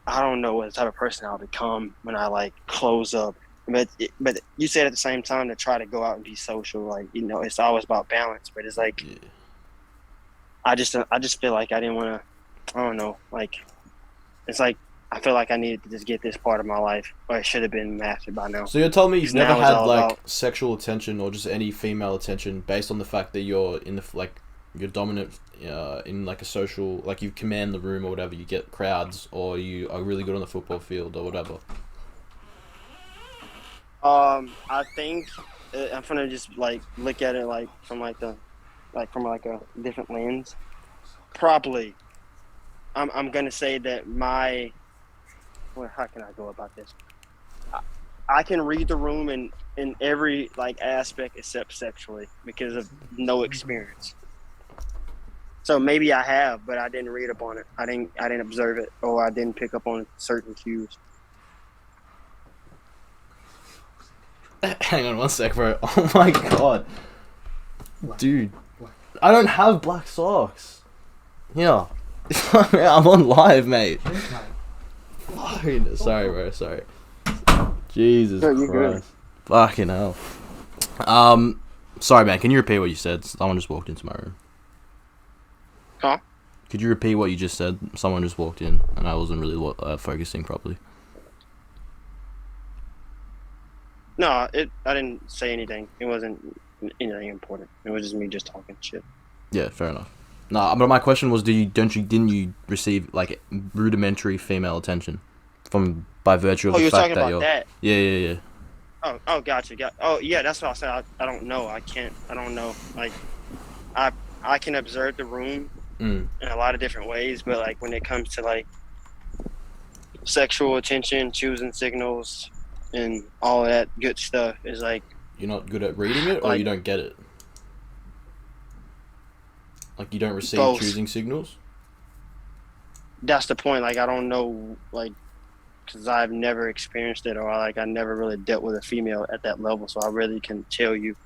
S1: I don't know what type of person I'll become when I like close up. But you said at the same time to try to go out and be social, like it's always about balance. But it's like I just feel like I didn't want to. I don't know, like it's like I feel like I needed to just get this part of my life, or it should have been mastered by now.
S2: So you're telling me you've never
S1: now it's
S2: had
S1: all
S2: like
S1: about-
S2: sexual attention or just any female attention based on the fact that you're in the like you're dominant in like a social, like you command the room or whatever, you get crowds, or you are really good on the football field or whatever.
S1: I think I'm gonna just like look at it like from a different lens. Probably, I'm gonna say that how can I go about this? I can read the room in every like aspect except sexually because of no experience. So maybe I have, but I didn't read up on it. I didn't observe it, or I didn't pick up on certain cues.
S2: Hang on one sec, bro. Oh my god. Dude. I don't have black socks. Yeah. I'm on live, mate. Fucking, sorry, bro. Sorry. Jesus
S1: No, you're good.
S2: Christ. Fucking hell. Sorry, man. Can you repeat what you said? Someone just walked into my room.
S1: Huh?
S2: Could you repeat what you just said? Someone just walked in, and I wasn't really focusing properly.
S1: No, I didn't say anything. It wasn't anything important. It was just me just talking shit.
S2: Yeah, fair enough. No, but my question was, didn't you receive like rudimentary female attention by virtue of
S1: Oh,
S2: the
S1: you're
S2: fact
S1: talking
S2: that
S1: about
S2: you're
S1: that?
S2: yeah.
S1: Oh, gotcha. Oh, yeah, that's what I said. I don't know. I don't know. Like, I can observe the room in a lot of different ways, but like when it comes to like sexual attention, choosing signals, and all of that good stuff is like
S2: You're not good at reading it, or
S1: Like-
S2: you don't get it. Like you don't receive
S1: Both.
S2: choosing signals.
S1: that's the point. Like I don't know, like because I've never experienced it, or like I never really dealt with a female at that level, so I really can tell you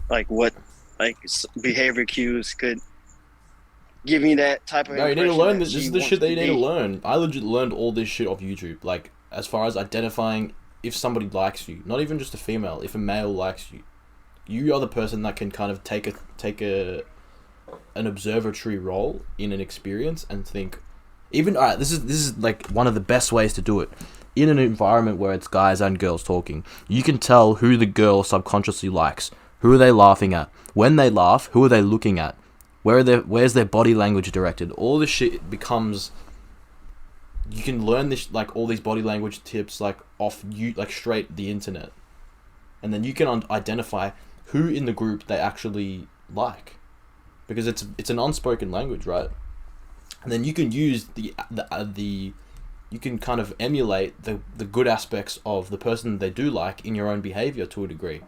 S1: like what like behavior cues could give me that type of.
S2: No, you need to
S1: impression
S2: learn
S1: that
S2: this. This
S1: she
S2: is the
S1: wants
S2: shit that you need to
S1: be.
S2: learn. I legit learned all this shit off YouTube. Like as far as identifying if somebody likes you, not even just a female. If a male likes you, you are the person that can kind of take an observatory role in an experience and think. Even alright, this is like one of the best ways to do it. In an environment where it's guys and girls talking, you can tell who the girl subconsciously likes. Who are they laughing at? When they laugh, who are they looking at? Where's their body language directed? All this shit becomes. You can learn this like all these body language tips like off you like straight the internet, and then you can identify who in the group they actually like, because it's an unspoken language, right? And then you can use you can kind of emulate the good aspects of the person they do like in your own behavior to a degree.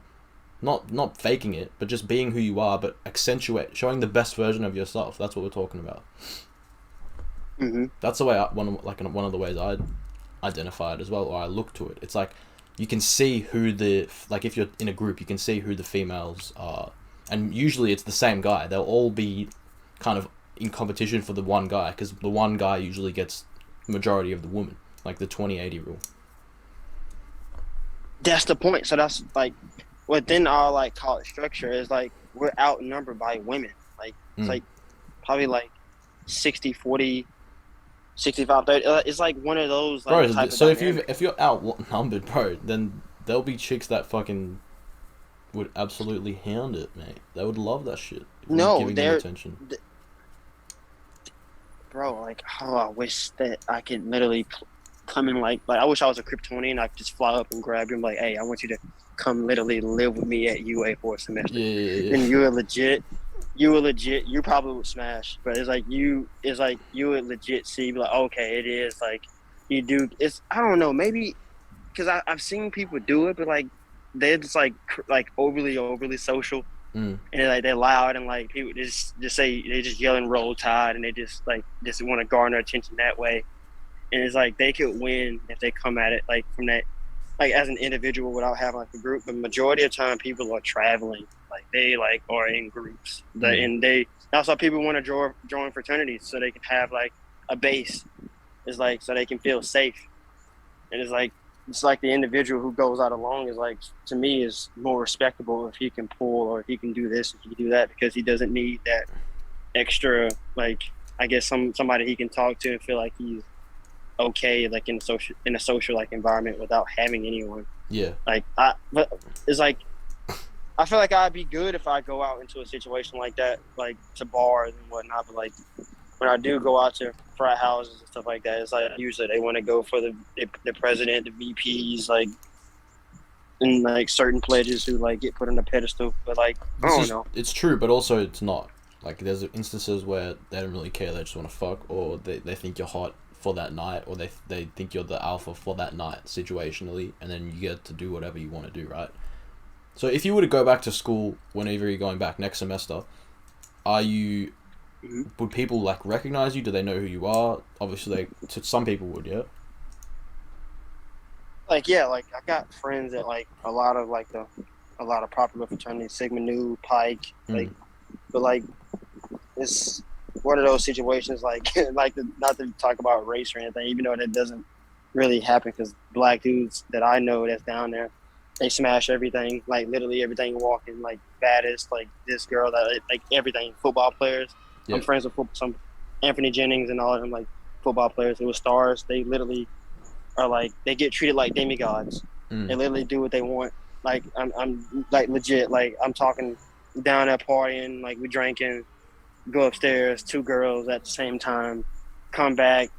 S2: Not faking it, but just being who you are, but showing the best version of yourself. That's what we're talking about.
S1: Mm-hmm.
S2: That's the way one of the ways I identify it as well, or I look to it. It's like you can see who the like if you're in a group, you can see who the females are, and usually it's the same guy. They'll all be kind of in competition for the one guy because the one guy usually gets majority of the woman, like the 20-80 rule.
S1: That's the point. So that's like within our like college structure is like we're outnumbered by women. Like it's like probably like 60-40, 65-30. It's like one of those like
S2: Bro,
S1: type
S2: so
S1: of dynamics.
S2: if you're outnumbered, bro, then there'll be chicks that fucking would absolutely hound it, mate. They would love that shit. If you're
S1: No,
S2: giving them attention.
S1: Bro, like, oh, I wish that I could literally come in like I wish I was a Kryptonian. I could just fly up and grab him like, hey, I want you to come literally live with me at UA for a semester.
S2: Yeah.
S1: And you were legit, you probably would smash. But it's like you would legit see, like, okay, it is like you do. It's I don't know, maybe because I've seen people do it, but like they're just like overly social.
S2: Mm.
S1: And like they're loud and like people just say they just yelling roll tide and they just want to garner attention that way. And it's like they could win if they come at it like from that like as an individual without having like a group. But majority of the time people are traveling, like they like are in groups. And that's why people want to join fraternities so they can have like a base. It's like so they can feel safe. And it's like the individual who goes out alone is like, to me, is more respectable if he can pull or if he can do this, if he can do that, because he doesn't need that extra, like, I guess somebody he can talk to and feel like he's okay, like in a social like environment without having anyone.
S2: Yeah.
S1: But it's like, I feel like I'd be good if I go out into a situation like that, like to bars and whatnot, but like, when I do go out to frat houses and stuff like that, it's like usually they want to go for the president, the VPs, like, and like certain pledges who like get put on a pedestal. But like, I don't know.
S2: It's true, but also it's not. Like, there's instances where they don't really care; they just want to fuck, or they think you're hot for that night, or they think you're the alpha for that night, situationally, and then you get to do whatever you want to do, right? So, if you were to go back to school whenever you're going back next semester, would people like recognize you? Do they know who you are? Obviously, some people would, yeah.
S1: Like I got friends at like a lot of popular fraternities, Sigma Nu, Pike, like, but like it's one of those situations like not to talk about race or anything, even though that doesn't really happen because black dudes that I know that's down there, they smash everything, like literally everything walking, like baddest, like this girl that like everything, football players. Yeah. I'm friends with some Anthony Jennings and all of them, like football players who were stars. They literally are like they get treated like demigods. They literally do what they want. Like I'm like legit. Like I'm talking down there partying, like we drinking, go upstairs, 2 girls at the same time, come back,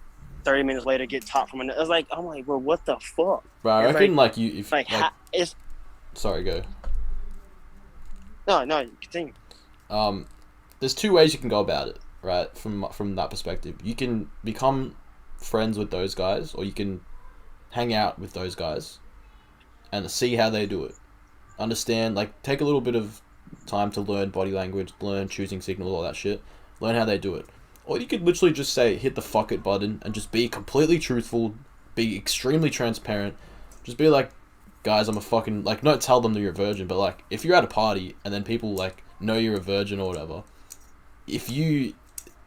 S1: 30 minutes later get top from another. It's like I'm like, bro, what the fuck?
S2: Bro, I reckon like you if
S1: like it's.
S2: Sorry, go.
S1: No, continue.
S2: There's 2 ways you can go about it, right? From that perspective, you can become friends with those guys, or you can hang out with those guys and see how they do it. Understand, like, take a little bit of time to learn body language, learn choosing signals, all that shit. Learn how they do it. Or you could literally just say, hit the fuck it button and just be completely truthful, be extremely transparent. Just be like, guys, I'm a fucking, like, not tell them that you're a virgin, but like, if you're at a party and then people like know you're a virgin or whatever, if you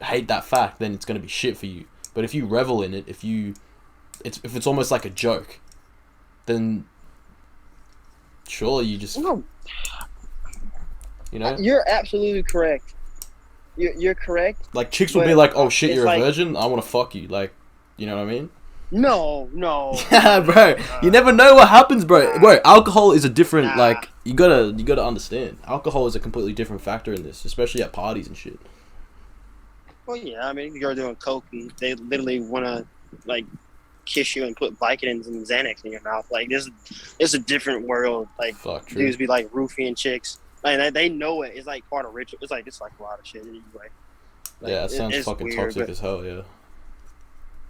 S2: hate that fact, then it's going to be shit for you. But if you revel in it, if it's almost like a joke, then surely you just, you know?
S1: You're absolutely correct. You're correct.
S2: Like, chicks will be like, oh shit, you're a virgin? I want to fuck you. Like, you know what I mean?
S1: No.
S2: Yeah, bro. You never know what happens, bro. Bro, alcohol is a different, like, you gotta understand. Alcohol is a completely different factor in this, especially at parties and shit.
S1: Well, yeah, I mean, you're doing coke and they literally want to, like, kiss you and put Vicodins and Xanax in your mouth. Like, it's a different world. Like, dudes be, like, roofing chicks. Like, they know it. It's, like, part of ritual. It's, like, a lot of shit anyway. Like,
S2: yeah, it sounds fucking weird, toxic as hell, yeah.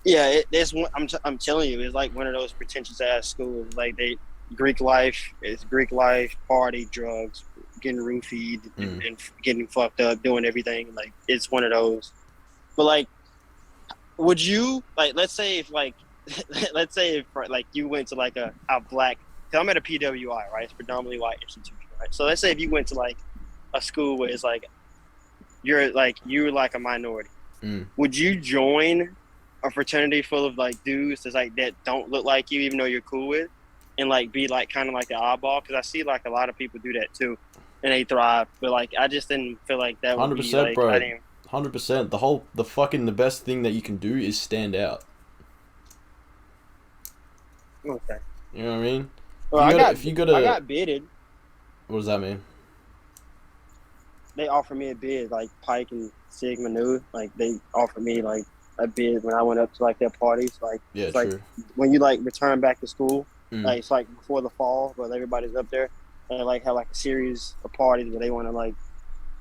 S1: Yeah, I'm telling you, it's like one of those pretentious ass schools. Like Greek life, party, drugs, getting roofied, and getting fucked up, doing everything. Like it's one of those. But like, would you like? Let's say if like you went to like a black, I'm at a PWI, right? It's predominantly white institution, right? So let's say if you went to like a school where it's like you're like a minority, would you join a fraternity full of like dudes that's like that don't look like you, even though you're cool with, and like be like kind of like the oddball? Because I see like a lot of people do that too, and they thrive. But like I just didn't feel like that would be
S2: 100%,
S1: like
S2: bro.
S1: I didn't.
S2: 100%. The best thing that you can do is stand out.
S1: Okay.
S2: You know what I mean?
S1: Well, I got bidded.
S2: What does that mean?
S1: They offered me a bid, like Pike and Sigma Nu. Like they offered me like a bid when I went up to like their parties. Like
S2: Yeah,
S1: it's
S2: true.
S1: like when you like return back to school, like it's like before the fall, but everybody's up there. And they like have like a series of parties where they want to like,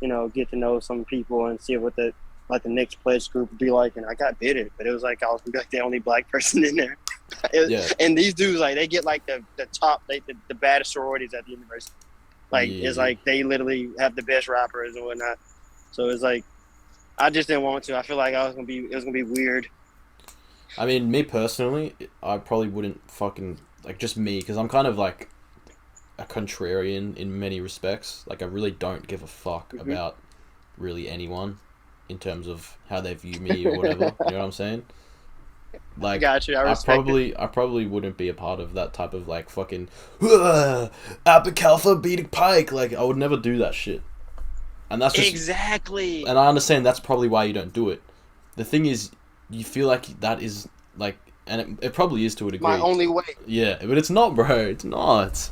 S1: you know, get to know some people and see what the next pledge group would be like. And I got bidded, but it was like I was like the only black person in there. And these dudes like they get like the top, the baddest sororities at the university. Like it's like they literally have the best rappers and whatnot. So it's like I just didn't want to. I feel like it was gonna be weird.
S2: I mean, me personally, I probably wouldn't fucking like just me because I'm kind of like a contrarian in many respects. Like I really don't give a fuck about really anyone in terms of how they view me or whatever. You know what I'm saying? Like,
S1: Got you. I
S2: probably wouldn't be a part of that type of like fucking Epic Alpha beating Pike. Like I would never do that shit. And that's just,
S1: exactly.
S2: And I understand that's probably why you don't do it. The thing is, you feel like that is like, and it probably is to a degree.
S1: My only way.
S2: Yeah, but it's not, bro. It's not.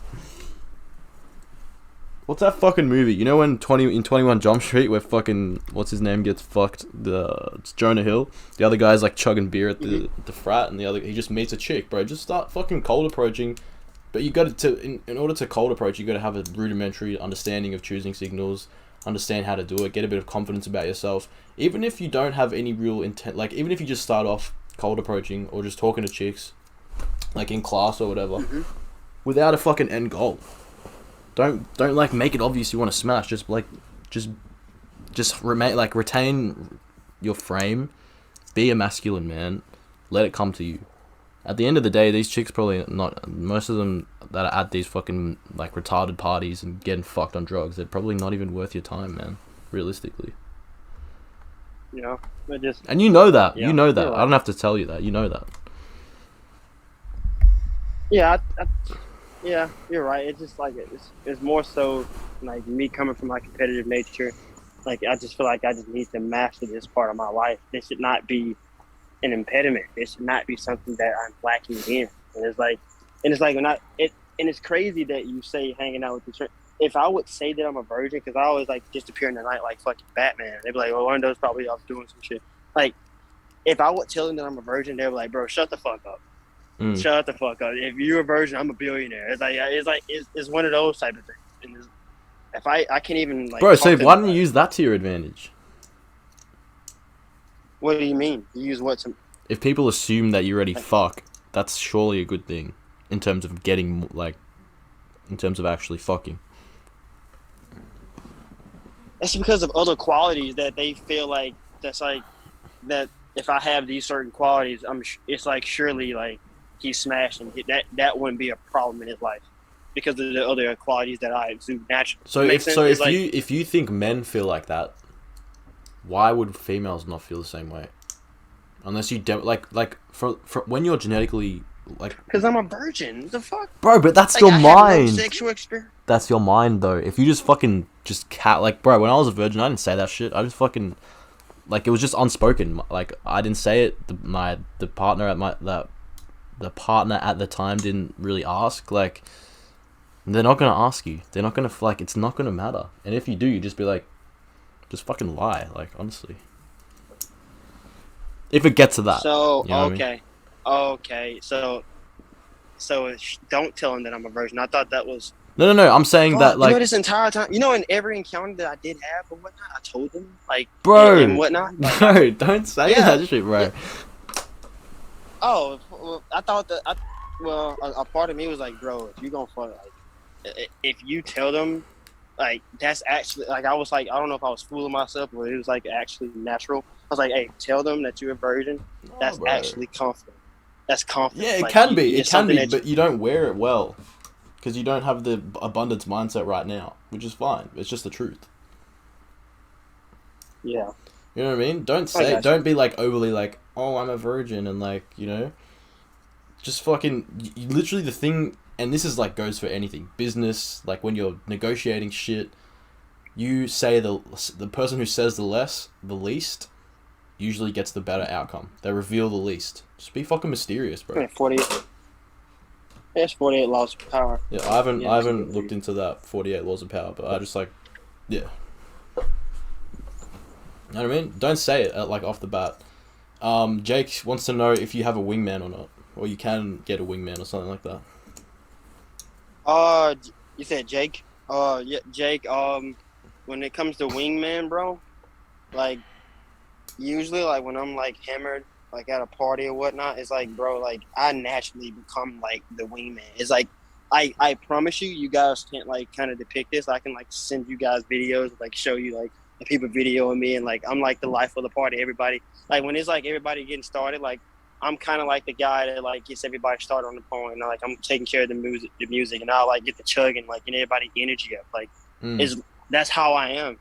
S2: What's that fucking movie? You know when 21 Jump Street where fucking what's his name gets fucked? It's Jonah Hill. The other guy's like chugging beer at the frat, and he just meets a chick, bro. Just start fucking cold approaching. But you got to in order to cold approach, you got to have a rudimentary understanding of choosing signals, understand how to do it, get a bit of confidence about yourself. Even if you don't have any real intent, like even if you just start off cold approaching or just talking to chicks, like in class or whatever, without a fucking end goal. Don't like make it obvious you want to smash. Just retain your frame. Be a masculine man. Let it come to you. At the end of the day, these chicks probably not. Most of them that are at these fucking like retarded parties and getting fucked on drugs, they're probably not even worth your time, man. Realistically.
S1: You know,
S2: and you know that.
S1: Yeah,
S2: you know that.
S1: right.
S2: I don't have to tell you that. You know that.
S1: Yeah, yeah, you're right. It's just like it's more so like me coming from my competitive nature. Like I just feel like I just need to master this part of my life. This should not be an impediment. It should not be something that I'm lacking in. And it's like and it's crazy that you say hanging out with the if I would say that I'm a virgin, because I always like disappear in the night like fucking Batman. They'd be like, well, one of those probably off doing some shit. Like if I would tell them that I'm a virgin, they'd be like, bro, shut the fuck up. Shut the fuck up. If you're a virgin, I'm a billionaire. It's one of those type of things. And if I can't even like.
S2: Bro, so why don't you use that to your advantage?
S1: What do you mean? You use what to?
S2: If people assume that you already fuck, that's surely a good thing in terms of getting in terms of actually fucking.
S1: It's because of other qualities that they feel like that's like that. If I have these certain qualities, it's like surely like. He's smashing that wouldn't be a problem in his life because of the other qualities that I exude naturally.
S2: So if you think men feel like that, why would females not feel the same way? Unless you for when you're genetically like
S1: because I'm a virgin. The fuck,
S2: bro? But that's
S1: like,
S2: your
S1: I
S2: mind.
S1: Have no sexual experience.
S2: That's your mind though. If you just fucking like bro, when I was a virgin, I didn't say that shit. I just fucking like it was just unspoken. Like I didn't say it. The partner at the time didn't really ask. Like they're not gonna ask you. They're not gonna like. It's not gonna matter. And if you do, you just be like, just fucking lie. Like honestly, if it gets to that.
S1: So
S2: you know
S1: okay. So don't tell him that I'm a virgin. I thought that was.
S2: No. I'm saying that like.
S1: You know, this entire time, in every encounter that I did have and whatnot, I told them like,
S2: bro,
S1: and whatnot. Like,
S2: bro, don't say that shit, bro.
S1: Yeah. Oh, well, I thought that. A part of me was like, bro, if you gonna fuck, like, if you tell them, like, that's actually like, I was like, I don't know if I was fooling myself, but it was like actually natural. I was like, hey, tell them that you're a virgin. That's actually confident. That's confident.
S2: Yeah, it
S1: like,
S2: can be. It can be, but you don't wear it well. because you don't have the abundance mindset right now, which is fine. It's just the truth.
S1: Yeah.
S2: You know what I mean? Don't be like overly like, oh, I'm a virgin, and like, you know, just fucking literally the thing. And this is like goes for anything, business. Like when you're negotiating shit, you say the person who says the least, usually gets the better outcome. They reveal the least. Just be fucking mysterious, bro.
S1: 48. It's 48 laws of power.
S2: Yeah, I haven't looked into that 48 laws of power, but I just like, yeah. You know what I mean? Don't say it like off the bat. Jake wants to know if you have a wingman or not, or you can get a wingman or something like that.
S1: You said Jake? Yeah, Jake. When it comes to wingman, bro, like usually, like when I'm like hammered, like at a party or whatnot, it's like, bro, like I naturally become like the wingman. It's like, I promise you, you guys can't like kind of depict this. I can like send you guys videos, like show you like the people videoing me, and like I'm like the life of the party. Everybody, like when it's like everybody getting started, like I'm kind of like the guy that like gets everybody started on the phone, and like I'm taking care of the music, and I'll like get the chugging, like get everybody energy up. Like, is that's how I am,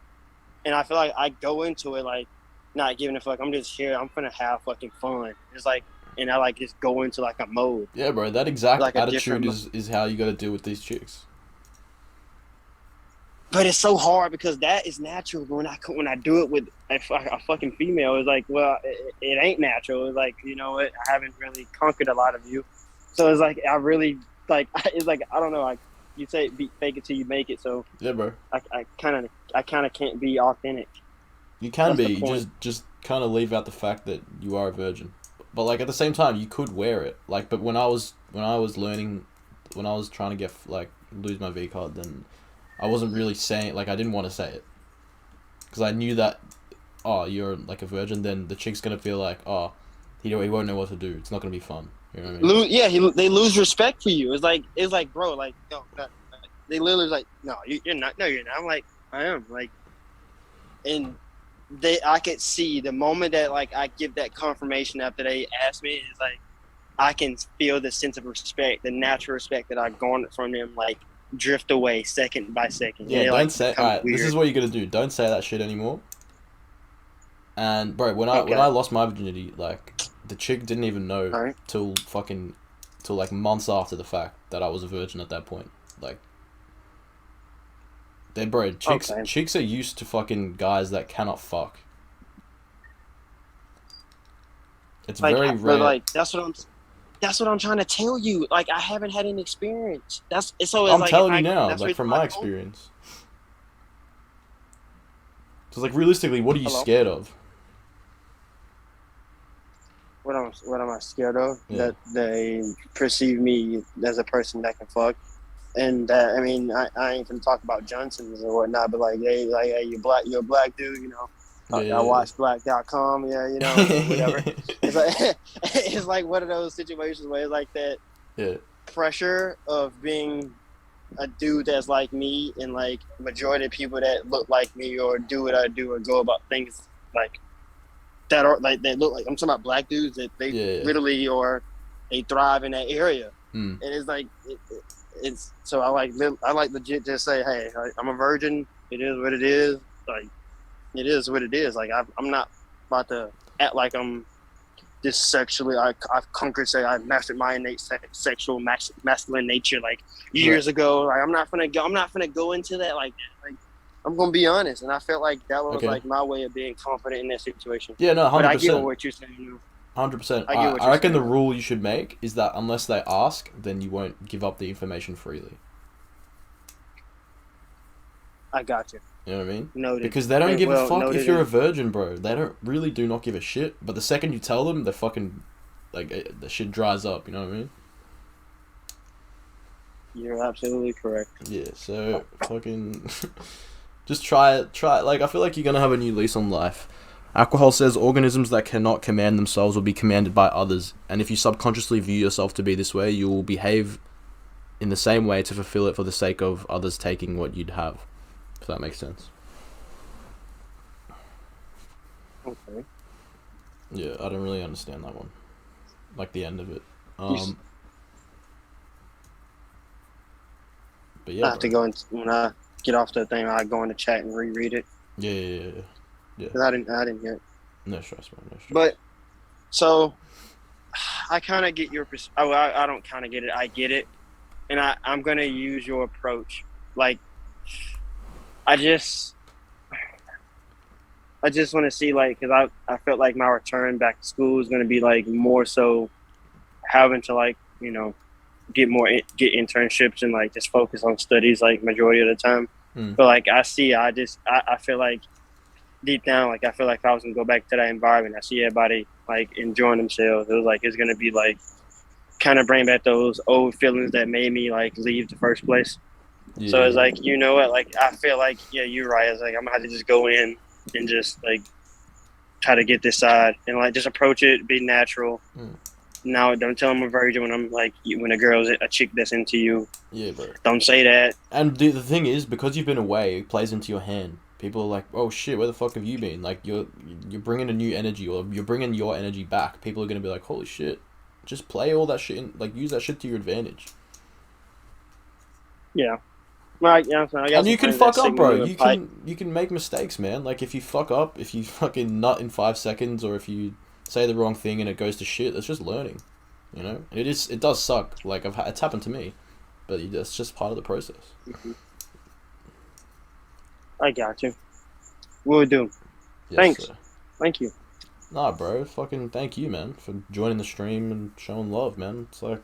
S1: and I feel like I go into it like not giving a fuck. I'm just here. I'm gonna have fucking fun. It's like, and I like just go into like a mode.
S2: Yeah, bro. That exact
S1: like
S2: attitude is how you gotta deal with these chicks.
S1: But it's so hard because that is natural. When I do it with a fucking female, it's like, well, it ain't natural. It's like, you know what? I haven't really conquered a lot of you, so it's like I really like. It's like I don't know. Like you say, fake it till you make it. So
S2: yeah, bro.
S1: I kind of can't be authentic.
S2: You can be. You just kind of leave out the fact that you are a virgin, but like at the same time, you could wear it. Like, but when I was learning, when I was trying to get like lose my V card, then I wasn't really saying, like, I didn't want to say it. Because I knew that, oh, you're, like, a virgin, then the chick's going to feel like, oh, he won't know what to do. It's not going to be fun. You know what I mean?
S1: Yeah, they lose respect for you. It's like, bro, like, no, they literally like, no, you're not. No, you're not. I'm like, I am. Like, and I could see the moment that, like, I give that confirmation after they ask me, it's like, I can feel the sense of respect, the natural respect that I garnered from them, like, drift away second by second.
S2: Yeah, don't say. Alright, this is what you're gonna do. Don't say that shit anymore. And bro, when I lost my virginity, like the chick didn't even know till like months after the fact that I was a virgin at that point. Like, chicks are used to fucking guys that cannot fuck. It's like, very rare.
S1: Like that's what I'm trying to tell you. Like, I haven't had any experience.
S2: I'm telling you now, like from my experience. So, like, realistically, what are you scared of?
S1: What am I scared of?
S2: Yeah.
S1: That they perceive me as a person that can fuck, and I mean, I ain't gonna talk about Johnsons or whatnot, but like they like, hey, you're a black dude, you know. I watch black.com, yeah, you know, whatever. It's like one of those situations where it's like that pressure of being a dude that's like me, and like majority of people that look like me or do what I do or go about things like that are like that look like, I'm talking about black dudes that they literally or they thrive in that area, and it's like it's so I like legit just say, hey, I'm a virgin. It is what it is. Like, it is what it is. Like, I'm not about to act like I'm just sexually. I've conquered. Say I mastered my innate sexual masculine nature like years ago. Like, I'm not gonna go into that like that. Like, I'm gonna be honest, and I felt like that was like my way of being confident in that situation.
S2: Yeah, no, 100%.
S1: But I get what you're saying.
S2: 100%. I reckon the rule you should make is that unless they ask, then you won't give up the information freely. I
S1: got you.
S2: You know what I mean?
S1: Noted.
S2: Because they don't give a fuck if you're a virgin, bro. They do not give a shit. But the second you tell them, they fucking, like, the shit dries up. You know what I mean?
S1: You're absolutely correct.
S2: Yeah. So fucking, just try it. Like, I feel like you're gonna have a new lease on life. Alcohol says organisms that cannot command themselves will be commanded by others, and if you subconsciously view yourself to be this way, you will behave in the same way to fulfill it for the sake of others taking what you'd have. If that makes sense.
S1: Okay.
S2: Yeah, I don't really understand that one. Like the end of it. But
S1: I
S2: yeah,
S1: have to
S2: bro.
S1: go and when I get off the thing, I go in the chat and reread it
S2: Yeah, yeah, yeah, yeah. Yeah.
S1: because I didn't hear it.
S2: No stress, man. No stress.
S1: But so I kind of get your oh, I don't kind of get it. I get it, and I'm gonna use your approach. Like I just I just want to see like because I felt like my return back to school is gonna be like more so having to like get internships and like just focus on studies like majority of the time.
S2: Hmm.
S1: But like I feel like deep down like I feel like if I was gonna go back to that environment, I see everybody like enjoying themselves. It was like it's gonna be like kind of bring back those old feelings that made me like leave the first place.
S2: Yeah,
S1: So it's
S2: yeah,
S1: like what, like I feel like yeah, you're right. It's like I'm gonna have to just go in and just like try to get this side and like just approach it, be natural.
S2: yeah.
S1: Now don't tell them a virgin when I'm like when a girl's a chick that's into you.
S2: Yeah, bro.
S1: Don't say that.
S2: And the thing is, because you've been away, it plays into your hand. People are like, "Oh shit, where the fuck have you been?" Like you're bringing a new energy, or you're bringing your energy back. People are gonna be like, "Holy shit!" Just play all that shit, like use that shit to your advantage.
S1: Yeah. Well, yeah, so I got
S2: And
S1: some
S2: you can
S1: friends that
S2: fuck up,
S1: signal
S2: bro.
S1: you a pipe.
S2: You can make mistakes, man. Like if you fuck up, if you fucking nut in 5 seconds, or if you say the wrong thing and it goes to shit, that's just learning. You know, it does suck. Like it's happened to me, but it's just part of the process.
S1: I got you. We'll do.
S2: Yes,
S1: Thanks.
S2: sir.
S1: Thank you.
S2: Nah, bro. Fucking thank you, man, for joining the stream and showing love, man. It's like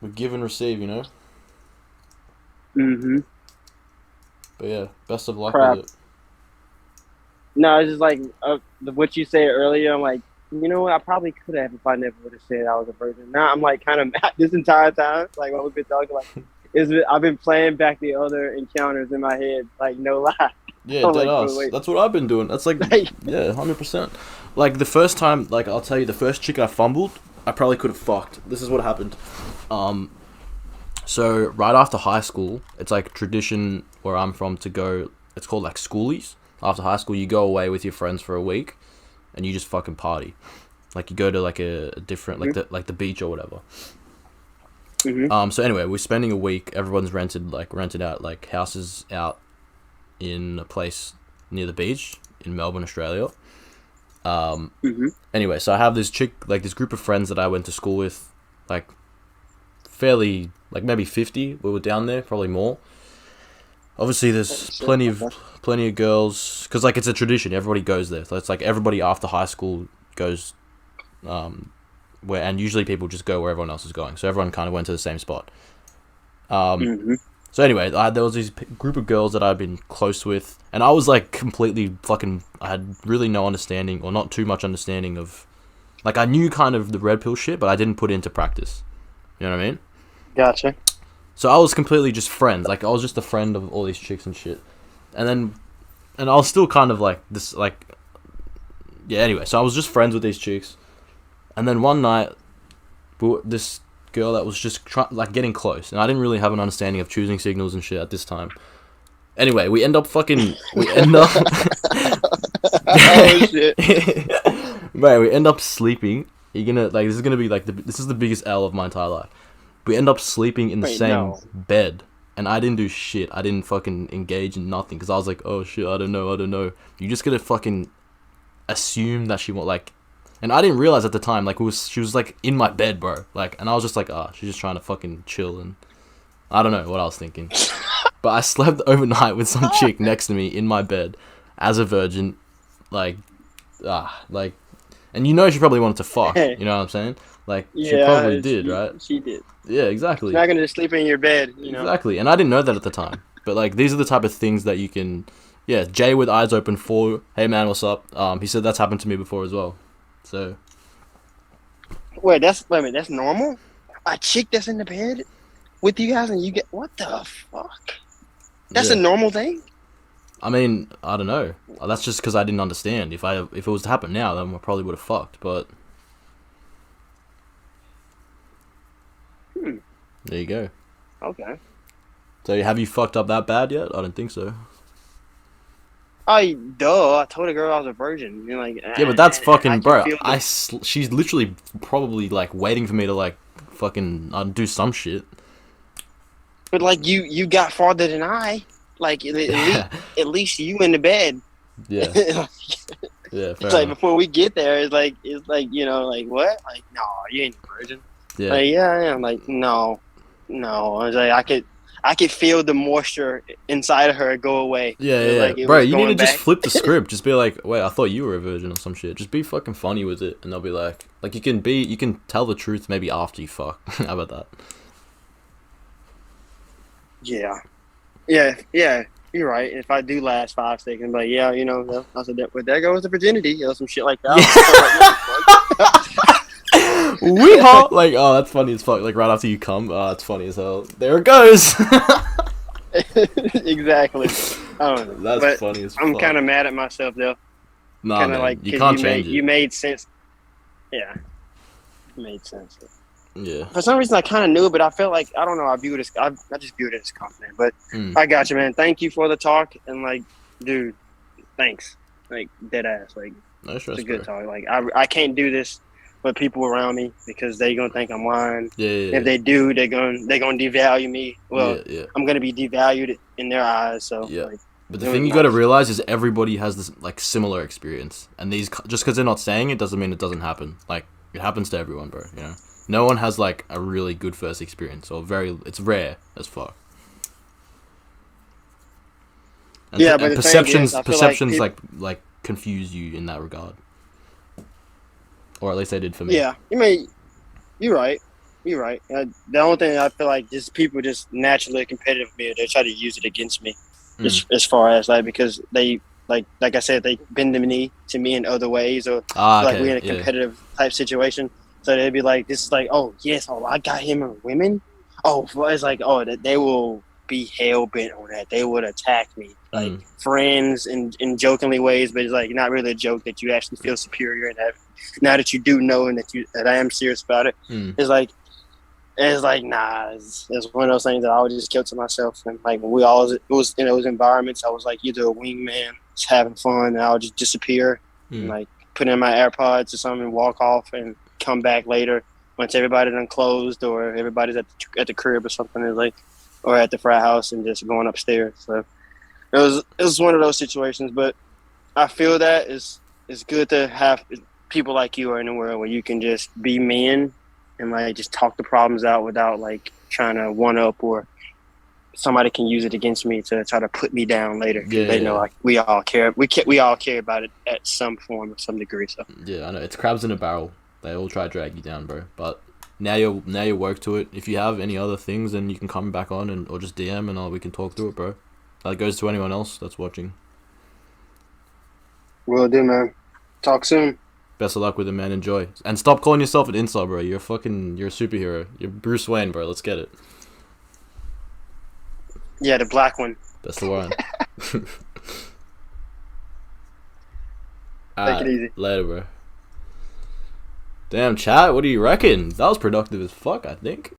S2: we give and receive, you know.
S1: Mm-hmm.
S2: But yeah, best of luck
S1: Crap.
S2: with it.
S1: No, it's just like what you said earlier. I'm like, you know what? I probably could have if I never would have said I was a virgin. Now I'm like kind of this entire time, like what we've been talking, like I've been playing back the other encounters in my head, like no lie.
S2: Yeah,
S1: I'm
S2: dead
S1: like, but
S2: ass.
S1: wait,
S2: That's what I've been doing. That's like,
S1: like,
S2: yeah, 100%. Like the first time, like I'll tell you, the first chick I fumbled, I probably could have fucked. This is what happened. So right after high school, it's like tradition where I'm from to go. It's called like schoolies. After high school, you go away with your friends for a week, and you just fucking party. Like you go to like a different like the beach or whatever.
S1: mm-hmm.
S2: So anyway, we're spending a week. Everyone's rented out like houses out in a place near the beach in Melbourne, Australia.
S1: Mm-hmm.
S2: Anyway, so I have this chick, like this group of friends that I went to school with, like fairly, like maybe 50. We were down there, probably more. Obviously, there's plenty of girls, because like it's a tradition. Everybody goes there. So it's like everybody after high school goes, and usually people just go where everyone else is going. So everyone kind of went to the same spot.
S1: Mm-hmm.
S2: So anyway, there was this group of girls that I'd been close with, and I was like completely fucking. I had really no understanding, or not too much understanding of, like I knew kind of the red pill shit, but I didn't put it into practice. You know what I mean?
S1: Gotcha.
S2: So I was completely just friends. Like I was just a friend of all these chicks and shit, and I was still kind of like this, like, yeah. Anyway, so I was just friends with these chicks, and then one night, this girl that was just like getting close, and I didn't really have an understanding of choosing signals and shit at this time. Anyway, we end up
S1: Oh shit.
S2: Right, we end up sleeping. You're gonna like this is gonna be like this is the biggest L of my entire life. We end up sleeping in the
S1: Wait,
S2: same
S1: no.
S2: bed, and I didn't do shit. I didn't fucking engage in nothing because I was like, oh shit, I don't know. You just gotta fucking assume that she won't like. And I didn't realize at the time, like, she was, like, in my bed, bro. Like, and I was just like, she's just trying to fucking chill, and I don't know what I was thinking. But I slept overnight with some chick next to me in my bed as a virgin, like, and you know she probably wanted to fuck, you know what I'm saying? Like, she probably did, right?
S1: She did.
S2: Yeah, exactly.
S1: She's not gonna just sleep in your bed, you know.
S2: Exactly, and I didn't know that at the time. But, like, these are the type of things that you can, yeah, Jay with eyes open for, hey man, what's up? He said that's happened to me before as well. So
S1: Wait a minute, that's normal? A chick that's in the bed with you guys and you get what the fuck? That's a
S2: yeah.
S1: normal thing?
S2: I mean, I don't know. That's just because I didn't understand. If it was to happen now, then I probably would have fucked. But there you go.
S1: Okay.
S2: So have you fucked up that bad yet? I don't think so.
S1: Duh! I told a girl I was a virgin. You're like,
S2: Yeah, but that's fucking
S1: I
S2: bro.
S1: can feel
S2: She's literally probably like waiting for me to like fucking do some shit.
S1: But like you got farther than I. Like at least you in the bed.
S2: Yeah,
S1: It's
S2: yeah, fair
S1: like
S2: enough.
S1: before we get there, it's like like what? Like no, you ain't a virgin.
S2: Yeah,
S1: Like yeah, I am. Like no, no. I was like I could feel the moisture inside of her go away.
S2: yeah,
S1: It was
S2: yeah,
S1: like it
S2: bro.
S1: was
S2: You need to
S1: going
S2: just
S1: back.
S2: flip the script. Just be like, wait, I thought you were a virgin or some shit. Just be fucking funny with it, and they'll be like you can tell the truth maybe after you fuck. How about that?
S1: Yeah, yeah. You're right. If I do last 5 seconds, like yeah, I said that. But there goes the virginity, some shit like that.
S2: We hop like, oh, that's funny as fuck. Like right after you come, oh, that's funny as hell. There it goes.
S1: Exactly. I don't know.
S2: That's
S1: But
S2: funny as
S1: I'm
S2: fuck.
S1: kind of mad at myself though.
S2: Nah,
S1: Kind of
S2: man,
S1: like
S2: you
S1: because
S2: can't change
S1: you
S2: it.
S1: made sense. Yeah, it made sense.
S2: Yeah.
S1: For some reason, I kind of knew, but I felt like I don't know. I just viewed it as compliment. But
S2: Mm.
S1: I got you, man. Thank you for the talk, and like, dude, thanks. Like dead ass. Like
S2: No stress,
S1: it's a good
S2: bro.
S1: talk. Like I can't do this with people around me because they gonna think I'm lying.
S2: Yeah, yeah,
S1: If they do, they're gonna devalue me. Well,
S2: yeah, yeah,
S1: I'm gonna be devalued in their eyes. So
S2: yeah.
S1: like,
S2: But the
S1: it was
S2: thing you got to
S1: nice.
S2: realize is everybody has this like similar experience, and just because they're not saying it doesn't mean it doesn't happen. Like it happens to everyone, bro. You know, no one has like a really good first experience, or it's rare as fuck. And,
S1: Yeah, but
S2: and
S1: the thing is, I feel like
S2: perceptions like confuse you in that regard, or at least they did for me.
S1: yeah, you're right. You're right. The only thing I feel like just people just naturally competitive me. They try to use it against me,
S2: Mm.
S1: as far as like because they like I said they bend the knee to me in other ways or
S2: Ah,
S1: like we're
S2: okay,
S1: in a
S2: yeah,
S1: competitive type situation. So they'd be like, this is like, oh yes, oh I got him and women. Oh, well, it's like oh that they will be hell bent on that. They would attack me like
S2: mm.
S1: friends in jokingly ways, but it's like not really a joke that you actually feel superior and have. Now that you do know and that I am serious about it,
S2: Mm.
S1: it's like nah. It's one of those things that I would just keep to myself. And like when we all it was in those environments, I was like either a wingman, just having fun, and I would just disappear and
S2: Mm.
S1: like put in my AirPods or something, and walk off, and come back later once everybody done closed or everybody's at the crib or something. Is like or at the frat house and just going upstairs. So it was one of those situations, but I feel that it's good to have people like you are in the world where you can just be men and like just talk the problems out without like trying to one up or somebody can use it against me to try to put me down later because
S2: Yeah,
S1: they know
S2: yeah,
S1: like we all care we all care about it at some form or some degree. So
S2: yeah. I know it's crabs in a barrel. They all try to drag you down, bro. But now you work to it. If you have any other things, then you can come back on or just DM and we can talk through it, bro. That goes to anyone else that's watching.
S1: will do, man. Talk soon.
S2: Best of luck with it, man. Enjoy. And stop calling yourself an incel, bro. You're a superhero. You're Bruce Wayne, bro. Let's get it.
S1: Yeah, the black one.
S2: That's the one.
S1: Take it easy.
S2: Later, bro. Damn, chat. What do you reckon? That was productive as fuck, I think.